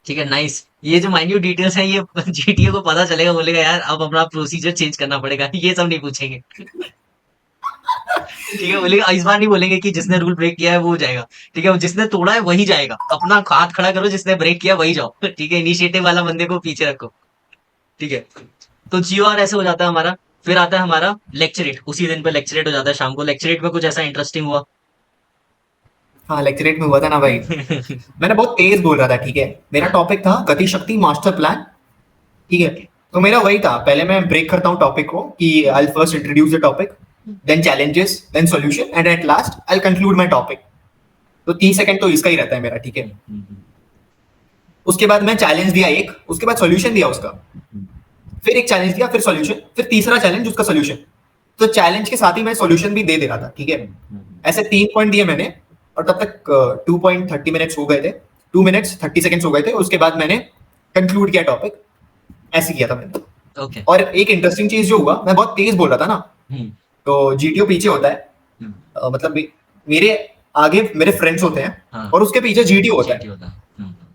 ठीक है। नाइस, ये जो माइन्यूट डिटेल्स है ये जीटीए को पता चलेगा, बोलेगा यार अब अपना प्रोसीजर चेंज करना पड़ेगा ये सब नहीं पूछेंगे ठीक है। बोलेगा इस बार नहीं बोलेंगे कि जिसने रूल ब्रेक किया है वो जाएगा, ठीक है। जिसने तोड़ा है वही जाएगा, अपना हाथ खड़ा करो, जिसने ब्रेक किया वही जाओ ठीक है। इनिशिएटिव वाला बंदे को पीछे रखो, ठीक है। तो जीओआर ऐसे हो जाता है हमारा। फिर आता है हमारा लेक्चरेट, उसी दिन पे लेक्चरेट हो जाता है शाम को। लेक्चरेट में कुछ ऐसा इंटरेस्टिंग हुआ हाँ, लेक्चरेट में हुआ था ना भाई। मैंने बहुत तेज बोल रहा था, ठीक है। मेरा टॉपिक था गति शक्ति मास्टर प्लान, ठीक है। तो मेरा वही था, पहले मैं ब्रेक करता हूँ टॉपिक को कि I first introduce the topic, then challenges, then solution and at last I conclude my topic. तो 30 सेकंड तो इसका ही रहता है मेरा, ठीक है। उसके बाद मैं चैलेंज दिया एक, उसके बाद सॉल्यूशन दिया उसका, फिर एक चैलेंज दिया, फिर सॉल्यूशन, फिर तीसरा चैलेंज उसका सॉल्यूशन। तो चैलेंज के साथ ही मैं सॉल्यूशन भी दे रहा था, ठीक है। ऐसे 3 पॉइंट दिए मैंने, और तब तक 2.30 मिनट्स हो गए थे, 2 मिनट्स 30 सेकंड्स हो गए थे। उसके बाद मैंने कंक्लूड किया टॉपिक, ऐसे किया था मैंने। ओके। और एक इंटरेस्टिंग चीज जो हुआ, मैं बहुत तेज बोल रहा था ना, तो जीटीओ पीछे होता है, मतलब मेरे आगे मेरे फ्रेंड्स होते हैं, हाँ। और उसके पीछे जीटीओ होता है। जीटी होता है।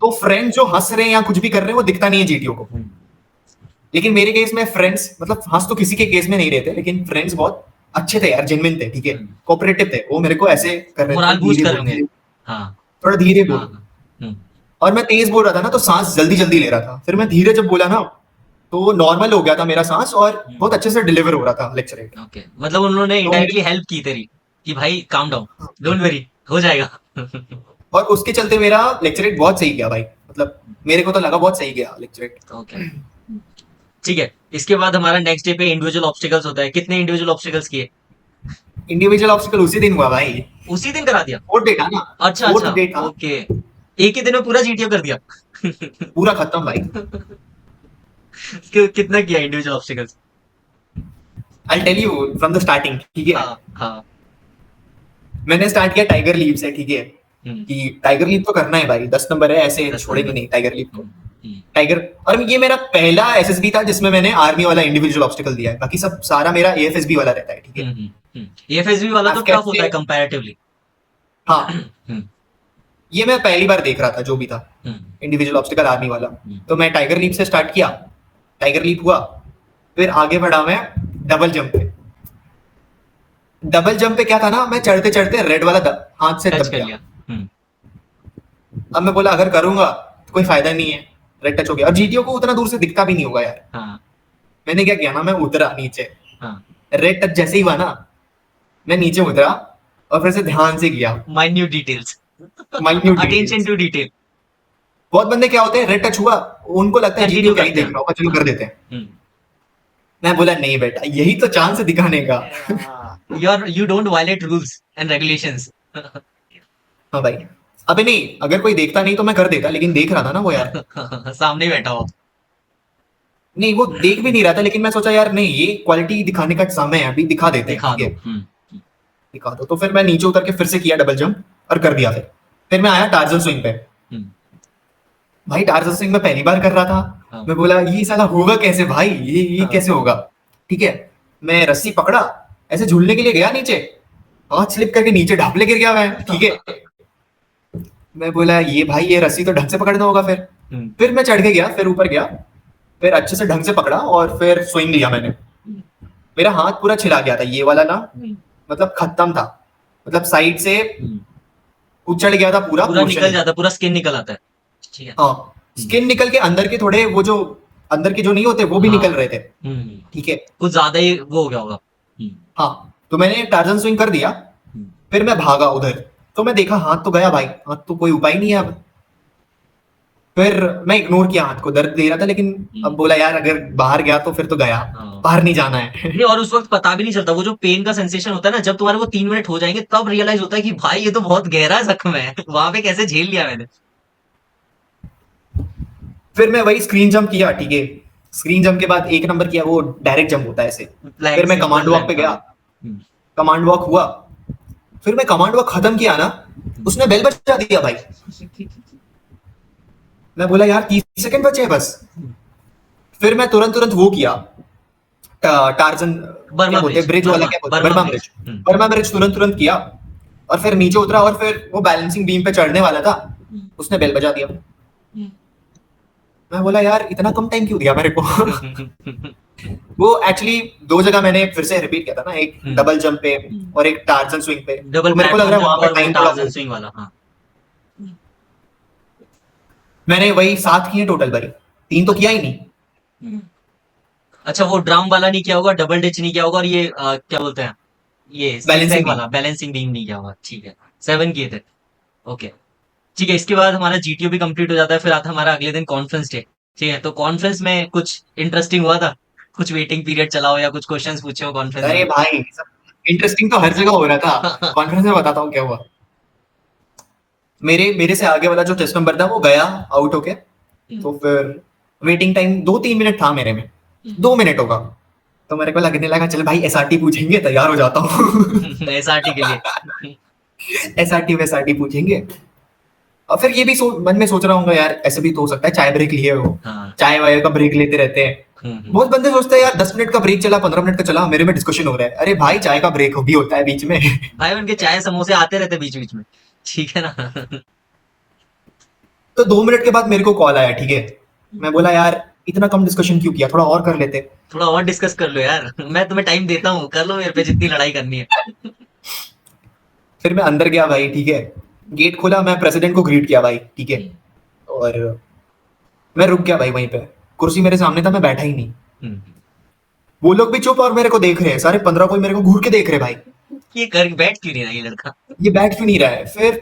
तो फ्रेंड्स जो हंस रहे हैं या कुछ भी कर रहे हैं वो दिखता नहीं है जीटीओ को। लेकिन मेरे केस में फ्रेंड्स, मतलब हंस तो किसी के केस में नहीं रहते, लेकिन फ्रेंड्स बहुत अच्छे थे यार, जेन्युइन थे, ठीक है, कोऑपरेटिव थे। वो मेरे को ऐसे कर रहे मोराल थे, बूस्ट धीरे कर बोल, होंगे। हाँ, थोड़ा धीरे हाँ, बोल। हाँ। और मैं तेज बोल रहा था ना तो सांस जल्दी जल्दी ले रहा था, फिर मैं धीरे जब बोला ना तो नॉर्मल हो गया था मेरा सांस, और बहुत अच्छे से डिलीवर हो रहा था लेक्चर। ओके, मतलब उन्होंने तो इनडायरेक्टली हेल्प की तेरी कि भाई काम डाउन, डोंट वरी हो जाएगा और उसके चलते मेरा लेक्चरेट बहुत सही गया भाई, मतलब मेरे को तो लगा बहुत सही गया लेक्चरेट। ओके, ठीक है। इसके बाद हमारा नेक्स्ट डे पे इंडिविजुअल ऑब्स्टिकल्स होता है। कितने इंडिविजुअल ऑब्स्टिकल्स किए? इंडिविजुअल ऑब्स्टिकल उसी दिन हुआ भाई, उसी दिन करा दिया? फोर्थ डे था ना। अच्छा फोर्थ अच्छा, डे था, ओके। एक ही दिन में पूरा जीटीओ कर दिया पूरा खत्म भाई। कितना किया individual obstacles? I tell you from the starting, ठीक है। हाँ, हाँ। मैंने स्टार्ट किया टाइगर लीव से, ठीक है, कि टाइगर लीव तो करना है भाई, 10 नंबर है, ऐसे 10 छोड़ेंगे नंबर। नहीं टाइगर लीव को। टाइगर, और ये मेरा पहला एसएसबी था जिसमें मैंने आर्मी वाला इंडिविजुअल ऑब्स्टिकल दिया है, बाकी सब सारा मेरा एएफएसबी वाला रहता है, ठीक है। एफएसबी वाला तो AFCAT टफ होता है कंपैरेटिवली। हाँ, ये मैं पहली बार देख रहा था जो भी था इंडिविजुअल ऑब्स्टिकल आर्मी वाला। तो मैं टाइगर लीव से स्टार्ट किया, टाइगर लीप हुआ, फिर आगे बढ़ा मैं डबल जंप पे। डबल जंप पे क्या था ना, मैं चढ़ते चढ़ते रेड वाला हाथ से टच दब कर गया। लिया। अब मैं बोला अगर करूंगा तो कोई फायदा नहीं है, रेड टच हो गया, और जीटीओ को उतना दूर से दिखता भी नहीं होगा यार। हाँ मैंने क्या किया ना, मैं उतरा नीचे, हाँ, रेड टच जैसे ही हुआ ना, मैं नीचे उतरा और फिर से ध्यान से किया, minute details, minute attention details. To detail. बहुत बंदे क्या होते हैं, रेड टच हुआ, उनको लगता है जीटीओ कंटिन्यू क्या ही करते देख हैं। रहा होगा, चलो कर हाँ। देते हैं। मैं बोला नहीं बेटा, यही तो चांस है दिखाने का। You don't violate rules and regulations. हाँ भाई, अबे नहीं, अगर कोई देखता नहीं तो मैं कर देता, लेकिन देख रहा था ना वो यार। सामने ही बैठा हो। नहीं, वो देख भी नहीं रहा था, लेकिन मैं सोचा यार नहीं, ये क्वालिटी दिखाने का समय है, अभी दिखा देते हैं, दिखा ठीक दो। है दिखा दो। तो फिर मैं नीचे उतर के फिर से किया डबल जंप और कर दिया। फिर मैं आया टार्जन स्विंग पे। भाई टार्जन स्विंग में पहली बार कर रहा था, हाँ। मैं बोला ये साला होगा कैसे भाई, ये हाँ। कैसे होगा। ठीक है, मैं रस्सी पकड़ा, ऐसे झूलने के लिए गया नीचे, हाथ स्लिप करके नीचे ढापले गिर गया मैं। ठीक है, मैं बोला ये भाई, ये रस्सी तो ढंग से पकड़ना होगा। फिर मैं चढ़ के गया, फिर ऊपर गया, फिर अच्छे से ढंग से पकड़ा और फिर स्विंग लिया मैंने। मेरा हाथ पूरा छिला गया था, ये वाला ना, मतलब खत्म था, मतलब साइड से उछल गया था पूरा पूरा पोर्शन निकल ही। जाता है, पूरा स्किन निकल आता है। ठीक है। हाँ, स्किन निकल के अंदर के थोड़े, वो जो अंदर के जो नहीं होते वो भी हाँ। निकल रहे थे। ठीक है, कुछ ज्यादा ही वो हो गया होगा। हाँ, तो मैंने टार्जन स्विंग कर दिया, फिर मैं भागा उधर, तो मैं देखा हाथ तो गया भाई, हाथ तो कोई उपाय नहीं है अब। फिर मैं इग्नोर किया, हाथ को दर्द दे रहा था, लेकिन अब बोला यार अगर बाहर गया तो फिर तो गया, हाँ। बाहर नहीं जाना है। नहीं, और उस वक्त पता भी नहीं चलता, वो जो पेन का सेंसेशन होता है ना, जब तुम्हारे वो 3 मिनट हो जाएंगे तब रियलाइज होता है कि भाई ये तो बहुत गहरा जख्म है। वहां पे कैसे झेल लिया मैंने। फिर मैं वही स्क्रीन जंप किया, ठीक है, स्क्रीन जंप के बाद एक नंबर किया, वो डायरेक्ट जंप होता है ऐसे। फिर मैं सिंपल कमांड वॉक पे गया, कमांड वॉक हुआ, फिर मैं कमांड वॉक खत्म किया ना, उसने बेल बजा दिया भाई। मैं बोला यार 30 सेकंड बचे हैं बस। फिर मैं तुरंत तुरंत वो किया, टार्जन बर्मा क्या बोलते हैं, ब्रिज, ब्रिज वाला क्या बोलते हैं, Burma Burma bridge. Bridge. Burma bridge तुरंत तुरंत किया और फिर नीचे उतरा, और फिर वो बैलेंसिंग बीम पे चढ़ने वाला था, उसने बेल बजा दिया। मैं बोला यार इतना कम टाइम क्यों दिया मेरे को। वो एक्चुअली दो जगह मैंने फिर से रिपीट किया था ना, एक डबल जंप पे और एक टार्जन स्विंग पे, डबल तो मेरे को लग प्लेटफॉर्म रहा है वहां जंप पे और वो टाइम थोड़ा टार्जन स्विंग वाला। हाँ। मैंने वही 7 किए टोटल भाई, 3 तो किया ही नहीं। अच्छा, वो ड्रम वाला नहीं किया होगा, डबल डिच नहीं किया होगा, और ये क्या बोलते हैं, ये बैलेंसिंग zigzag भी। वाला बैलेंसिंग बीम नहीं किया होगा। ठीक है, 7 किए थे। ओके। ठीक है, इसके बाद हमारा जीटीओ भी कंप्लीट हो जाता है, फिर आता है हमारा अगले दिन कॉन्फ्रेंस डे। ठीक है, तो कॉन्फ्रेंस में कुछ इंटरेस्टिंग हुआ था? कुछ वेटिंग पीरियड चला हो या कुछ क्वेश्चंस पूछे हो कॉन्फ्रेंस अरे में? भाई, इंटरेस्टिंग तो हर जगह हो रहा था, कॉन्फ्रेंस में बताता हूँ क्या हुआ। मेरे मेरे से आगे वाला जो टेस्ट नंबर था वो गया आउट होके, तो फिर वेटिंग टाइम 2-3 मिनट था मेरे में, 2 मिनट होगा, तो मेरे को लगने लगा चल भाई एसआरटी पूछेंगे, तैयार हो जाता हूँ। एसआरटी के लिए। एसआरटी वैसआरटी पूछेंगे, और फिर ये भी मन में सोच रहा हूँ यार ऐसे भी तो हो सकता है चाय ब्रेक लिए हो, हाँ। चाय वाय का ब्रेक लेते रहते हैं। बहुत बंदे सोचते हैं यार 10 मिनट का ब्रेक चला, 15 मिनट का चला, मेरे में डिस्कशन हो रहा है, अरे भाई चाय का ब्रेक भी होता है बीच में। भाई उनके चाय समोसे आते रहते बीच बीच में। ठीक है ना। तो 2 मिनट के बाद मेरे को कॉल आया, ठीक है, मैं बोला यार इतना कम डिस्कशन क्यों किया, थोड़ा और कर लेते। थोड़ा और डिस्कस कर लो यार, मैं तुम्हें टाइम देता हूँ, कर लो मेरे पे जितनी लड़ाई करनी है। फिर मैं अंदर गया भाई, ठीक है, गेट खोला, मैं प्रेसिडेंट को ग्रीट किया भाई, ठीक है, और मैं रुक गया भाई वहीं पे, कुर्सी मेरे सामने था, मैं बैठा ही नहीं। वो लोग भी चुप और मेरे को देख रहे हैं, सारे 15 कोई मेरे को घूर के देख रहे हैं भाई, ये कर बैठ क्यों नहीं रहा ये लड़का? ये बैठ क्यों नहीं रहा है। फिर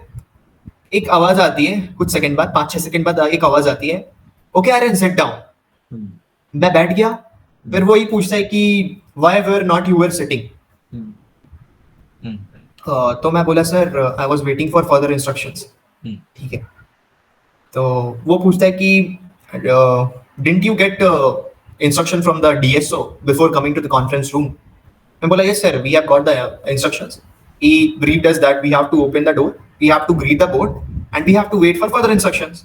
एक आवाज आती है कुछ सेकंड बाद, 5-6 सेकंड बाद एक आवाज आती है, ओके आर्यन सिट डाउन। मैं बैठ गया, फिर वो ही पूछता है कि why were not you were sitting. तो मैं बोला sir I was waiting for further instructions. ठीक है, तो वो पूछता है कि didn't you get instruction from the DSO before coming to the conference room. मैं बोला yes sir, we have got the instructions, he briefed us that we have to open the door, we have to greet the board and we have to wait for further instructions।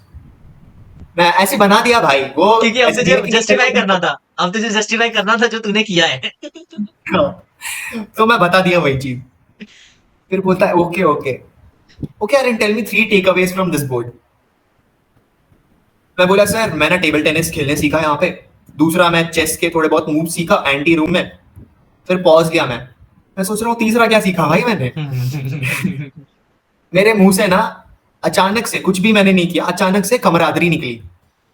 मैं ऐसे बना दिया भाई, वो क्योंकि अब ऐसे तुझे दिया कि जस्टिफाई करना था, अब तुझे जस्टिफाई करना था जो तूने किया है। तो मैं बता दिया वही चीज। फिर बोलता है okay okay okay Aryan, tell me 3 takeaways from this board. मैं बोला सर मैं ना टेबल टेनिस खेलने सीखा यहाँ पे, दूसरा मैं चेस के थोड़े बहुत मूव सीखा एंटी रूम में, फिर पॉज लिया मैं सोच रहा हूँ तीसरा क्या सीखा भाई मैंने। मेरे मुंह से ना अचानक से, कुछ भी मैंने नहीं किया, अचानक से कमरादरी निकली,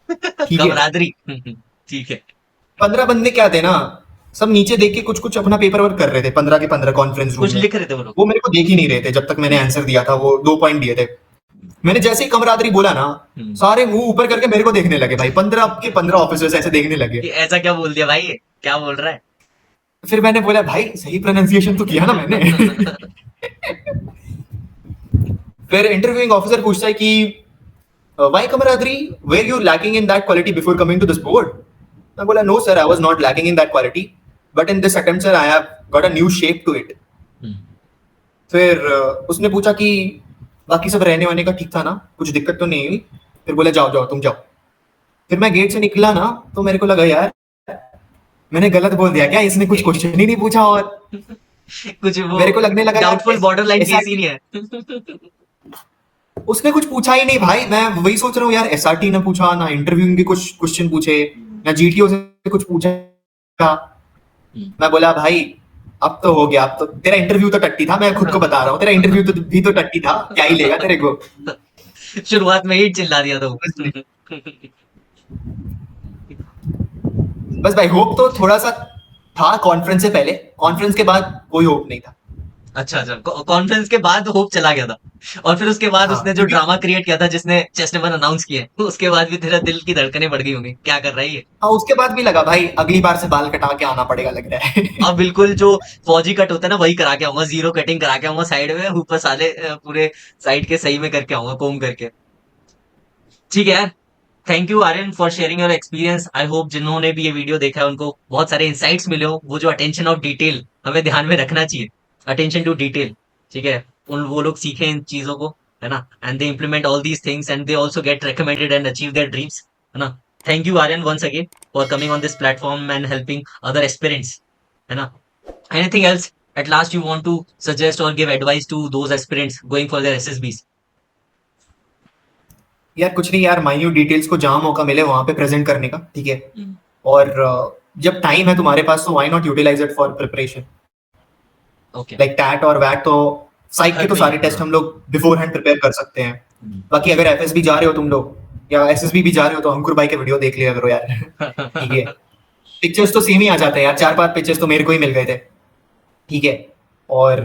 ठीक है। कमरादरी। ठीक है। 15 बंदे क्या थे ना, सब नीचे देख के कुछ कुछ अपना पेपर वर्क कर रहे थे, 15 के 15 कॉन्फ्रेंस रूम कुछ में। लिख रहे थे वो लोग। वो मेरे को देख ही नहीं रहे थे जब तक मैंने आंसर दिया था, वो 2 पॉइंट दिए थे। मैंने जैसे ही कमरादरी बोला ना, सारे मुंह ऊपर करके मेरे को देखने लगे भाई, 15 के 15 ऑफिसर्स ऐसे देखने लगे। कि ऐसा क्या बोल दिया भाई, क्या बोल रहा है। फिर मैंने बोला भाई सही प्रोनाउंसिएशन तो किया ना मैंने। फिर इंटरव्यूइंग ऑफिसर पूछता है कि why camaraderie, where you lacking in that quality before coming to this board. मैं बोला no sir, I was not lacking in that quality, but in this attempt sir I have got a new shape to it. फिर उसने पूछा कि बाकी सब रहने वाने का ठीक था ना, कुछ दिक्कत तो नहीं हुई। फिर बोला जाओ जाओ तुम जाओ। फिर मैं गेट से निकला ना, तो मेरे को लगा यार मैंने गलत बोल दिया क्या, इसने कुछ क्वेश्चन ही नहीं पूछा। और कुछ वो मेरे को लगने लगा यार, doubtful border line SRT case ही नहीं है। उसने कुछ पूछा ही नहीं भाई। मैं वही सोच रहा हूँ यार, SRT ने पूछा ना, इंटरव्यू के कुछ क्वेश्चन पूछे ना, GTO से कुछ पूछा। मैं बोला भाई अब तो हो गया, अब तो तेरा इंटरव्यू तो टट्टी था, मैं खुद को बता रहा हूँ, तेरा इंटरव्यू तो भी तो टट्टी था, क्या ही लेगा तेरे को। शुरुआत में ही चिल्ला दिया था वो। बस भाई होप तो थोड़ा सा था कॉन्फ्रेंस से पहले, कॉन्फ्रेंस के बाद कोई होप नहीं था। अच्छा अच्छा, कॉन्फ्रेंस के बाद होप चला गया था। और फिर उसके बाद हाँ उसने जो क्योंकि ड्रामा क्रिएट किया था, जिसने चेस नंबर अनाउंस किया, उसके बाद भी तेरा दिल की धड़कनें बढ़ गई होंगी, क्या कर रहा है ये। हाँ उसके बाद भी लगा भाई अगली बार से बाल कटा के आना पड़ेगा लग रहा है। अब बिल्कुल जो फौजी कट होता है ना, वही करा के आऊंगा, जीरो कटिंग करा के आऊंगा साइड में, ऊपर साले पूरे साइड के सही में करके आऊंगा, कोम करके। ठीक है यार। Thank you Aryan for sharing your experience. I hope जिन्होंने भी ये वीडियो देखा है उनको बहुत सारे इंसाइट्स मिले हो। वो जो अटेंशन ऑफ डिटेल हमें ध्यान में रखना चाहिए, अटेंशन टू डिटेल, ठीक है, उन वो लोग सीखें इन चीजों को, है ना, and they implement all these things and they also get recommended and achieve their dreams, है ना। Thank you Aryan once again for coming on this platform and helping other aspirants, है ना। Anything else at last you want to suggest और give advice to those aspirants going for their SSBs. यार कुछ नहीं यार, minute details को जहां मौका मिले वहां पे प्रेजेंट करने का, ठीक है। और जब टाइम है तुम्हारे पास तो why not utilise it for preparation. Okay. Like TAT और वैट तो साइक के तो सारे टेस्ट हम लोग बिफोर हैंड प्रिपेयर कर सकते हैं। बाकी अगर FSB जा रहे हो तुम लोग या SSB भी जा रहे हो तो अंकुर भाई के वीडियो देख लिया करो यार। ठीक है, पिक्चर्स तो सेम ही आ जाते हैं यार, 4-5 पिक्चर्स तो मेरे को ही मिल गए थे, ठीक है। और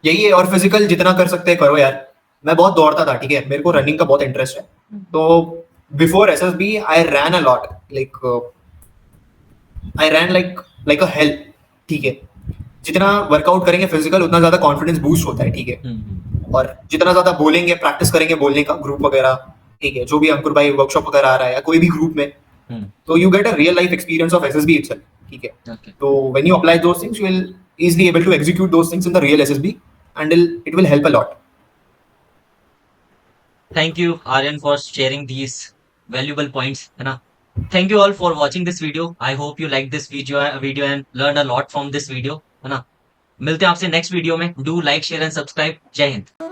यही है, और फिजिकल जितना कर सकते हैं करो यार। मैं बहुत दौड़ता था, ठीक है, मेरे को रनिंग का बहुत इंटरेस्ट है, तो before SSB I ran a lot, like I ran like a hell, ठीक है। जितना वर्कआउट करेंगे फिजिकल उतना ज्यादा कॉन्फिडेंस बूस्ट होता है, ठीक है। और जितना ज्यादा बोलेंगे, प्रैक्टिस करेंगे बोलने का, ग्रुप वगैरह, ठीक है, जो भी अंकुर भाई वर्कशॉप वगैरह आ रहा है या कोई भी ग्रुप में, तो you get a real life experience of SSB itself, ठीक है। तो when you apply those things you will easily able to execute those things in the real SSB and it will help a lot. Thank you Aryan for sharing these valuable points, है ना। Thank you all for watching this video. I hope you like this video and learned a lot from this video, है ना। मिलते हैं आपसे next video में। Do like share and subscribe. जय हिंद।